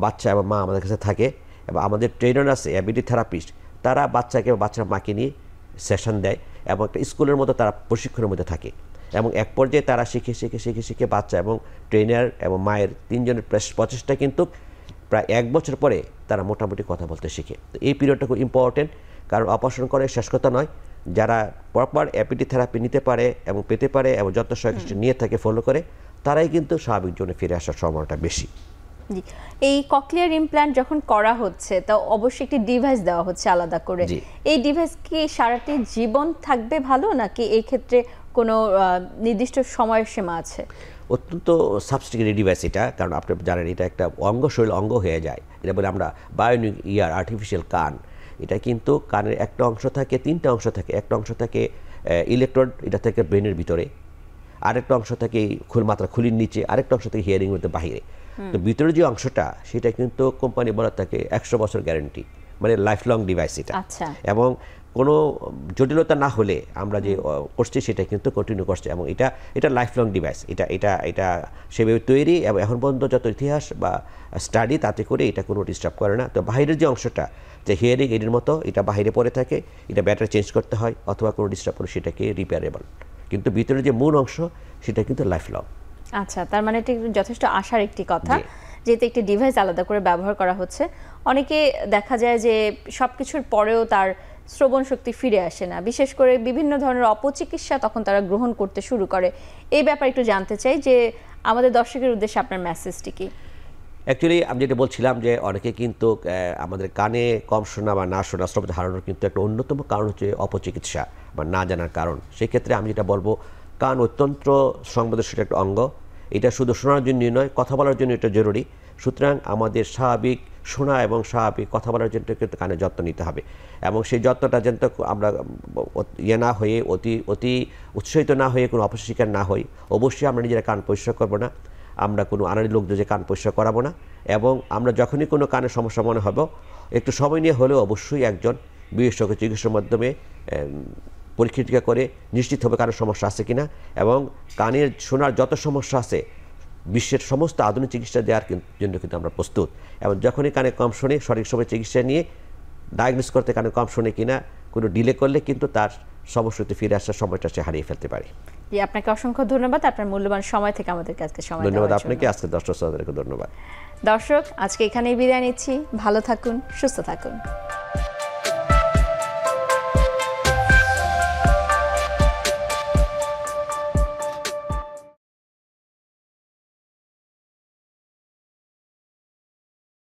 বাচ্চা এবং মা আমাদের কাছে থাকে, এবং আমাদের ট্রেনার আছে অ্যাবিলিটি থেরাপিস্ট, তারা বাচ্চার মাকে নিয়ে সেশন দেয়, এবং একটা স্কুলের মতো তারা প্রশিক্ষণের মধ্যে থাকে, এবং এক পর্যায়ে তারা শিখে বাচ্চা এবং ট্রেনার এবং মায়ের 3 জনের প্রচেষ্টা কিন্তু প্রায় 1 বছর পরে তারা মোটামুটি কথা বলতে শিখে। তো এই পিরিয়ডটা খুব ইম্পর্টেন্ট, কারণ অপারেশন করে শেষ কথা নয়, যারা প্রপার অ্যাপিটি থেরাপি নিতে পারে এবং পেতে পারে এবং যত সহযোগিতা নিয়ে থাকে, ফলো করে, তারাই কিন্তু স্বাভাবিক জীবনে ফিরে আসার সম্ভাবনাটা বেশি। এই ককলিয়ার ইমপ্ল্যান্ট যখন করা হচ্ছে, তা অবশ্যই একটি ডিভাইস দেওয়া হচ্ছে আলাদা করে। এই ডিভাইস কি সারাটি জীবন থাকবে ভালো, নাকি এই ক্ষেত্রে কোনো নির্দিষ্ট সময়সীমা আছে? অত্যন্ত সাবস্টিকেট ডিভাইস এটা, কারণ আপনি জানেন এটা একটা শরীর অঙ্গ হয়ে যায়। এটা বলে আমরা বায়োনিক ইয়ার, আর্টিফিশিয়াল কান। এটা কিন্তু কানের একটা অংশ থাকে, 3টা অংশ থাকে। একটা অংশ থাকে ইলেকট্রোড, এটা থাকে ব্রেনের ভিতরে, আরেকটা অংশ থাকে মাত্রা খুলির নিচে, আরেকটা অংশ থাকে হিয়ারিং মধ্যে বাহিরে। তো ভিতরে যে অংশটা, সেটা কিন্তু কোম্পানি বলা থাকে 100 বছর গ্যারান্টি, মানে লাইফ লং ডিভাইস এটা। এবং কোনো জটিলতা না হলে আমরা যে করছি সেটা কিন্তু কন্টিনিউ করছে, এবং এটা লাইফ লং ডিভাইস। এটা সেভাবে তৈরি, এবং এখন পর্যন্ত যত ইতিহাস বা স্টাডি তাতে করে এটা কোনো ডিস্টার্ব করে না। তো বাইরের যে অংশটা, যে হিয়ারিং এর মতো, এটা বাইরে পড়ে থাকে, এটা ব্যাটারি চেঞ্জ করতে হয়, অথবা কোনো ডিস্টার্ব করে সেটাকে রিপেয়ারেবল। কিন্তু ভিতরে যে মূল অংশ, সেটা কিন্তু লাইফ লং। আচ্ছা, তার মানে এটি যথেষ্ট আশার একটি কথা, যেহেতু একটি ডিভাইস আলাদা করে ব্যবহার করা হচ্ছে। অনেকে দেখা যায় যে সবকিছুর পরেও তার শ্রবণ শক্তি ফিরে আসে না, বিশেষ করে বিভিন্ন ধরনের অপচিকিৎসা তখন তারা গ্রহণ করতে শুরু করে। এই ব্যাপারে একটু জানতে চাই যে আমাদের দর্শকের উদ্দেশ্যে আপনার মেসেজটি কি? অ্যাকচুয়ালি আমি যেটা বলছিলাম যে অনেকে কিন্তু আমাদের কানে কম শোনা বা না শোনা, শ্রবণ হারানোর কিন্তু একটা অন্যতম কারণ হচ্ছে অপচিকিৎসা বা না জানার কারণ। সেক্ষেত্রে আমি যেটা বলবো, কান অত্যন্ত সংবেদনশীল একটা অঙ্গ। এটা শুধু শোনার জন্যই নয়, কথা বলার জন্য এটা জরুরি। সুতরাং আমাদের স্বাভাবিক শোনা এবং স্বাভাবিক কথা বলার জন্য কিন্তু কানে যত্ন নিতে হবে, এবং সেই যত্নটা যেন আমরা না হয়ে অতি উৎসাহিত না হয়ে কোনো অপসর শিকার না হই। অবশ্যই আমরা নিজেরা কান পরিষ্কার করবো না, আমরা কোনো আনাড়ি লোকদের যে কান পরিষ্কার করাবো না, এবং আমরা যখনই কোনো কানের সমস্যা মনে হবে, একটু সময় নিয়ে হলেও অবশ্যই একজন বিশেষজ্ঞ চিকিৎসার মাধ্যমে পরীক্ষা করে নিশ্চিত হবে কানের সমস্যা আছে কিনা। এবং কানের শোনার যত সমস্যা আছে, বিশ্বের সমস্ত আধুনিক চিকিৎসা দেওয়ার জন্য কিন্তু আমরা প্রস্তুত। এবং যখনই কানে কম শোনে, সঠিক সময় চিকিৎসা নিয়ে ডায়াগনোস করতে কানে কম শোনে কিনা, কোনো ডিলে করলে কিন্তু তার সমস্যাতে ফিরে আসার সময়টা সে হারিয়ে ফেলতে পারে। আপনাকে অসংখ্য ধন্যবাদ আপনার মূল্যবান সময় থেকে আমাদের কাছে সময় দেওয়ার জন্য। ধন্যবাদ আপনাকে, আজকে দর্শক শ্রোতাদেরকে ধন্যবাদ। দর্শক, আজকে এখানেই বিদায় নিচ্ছি। ভালো থাকুন, সুস্থ থাকুন।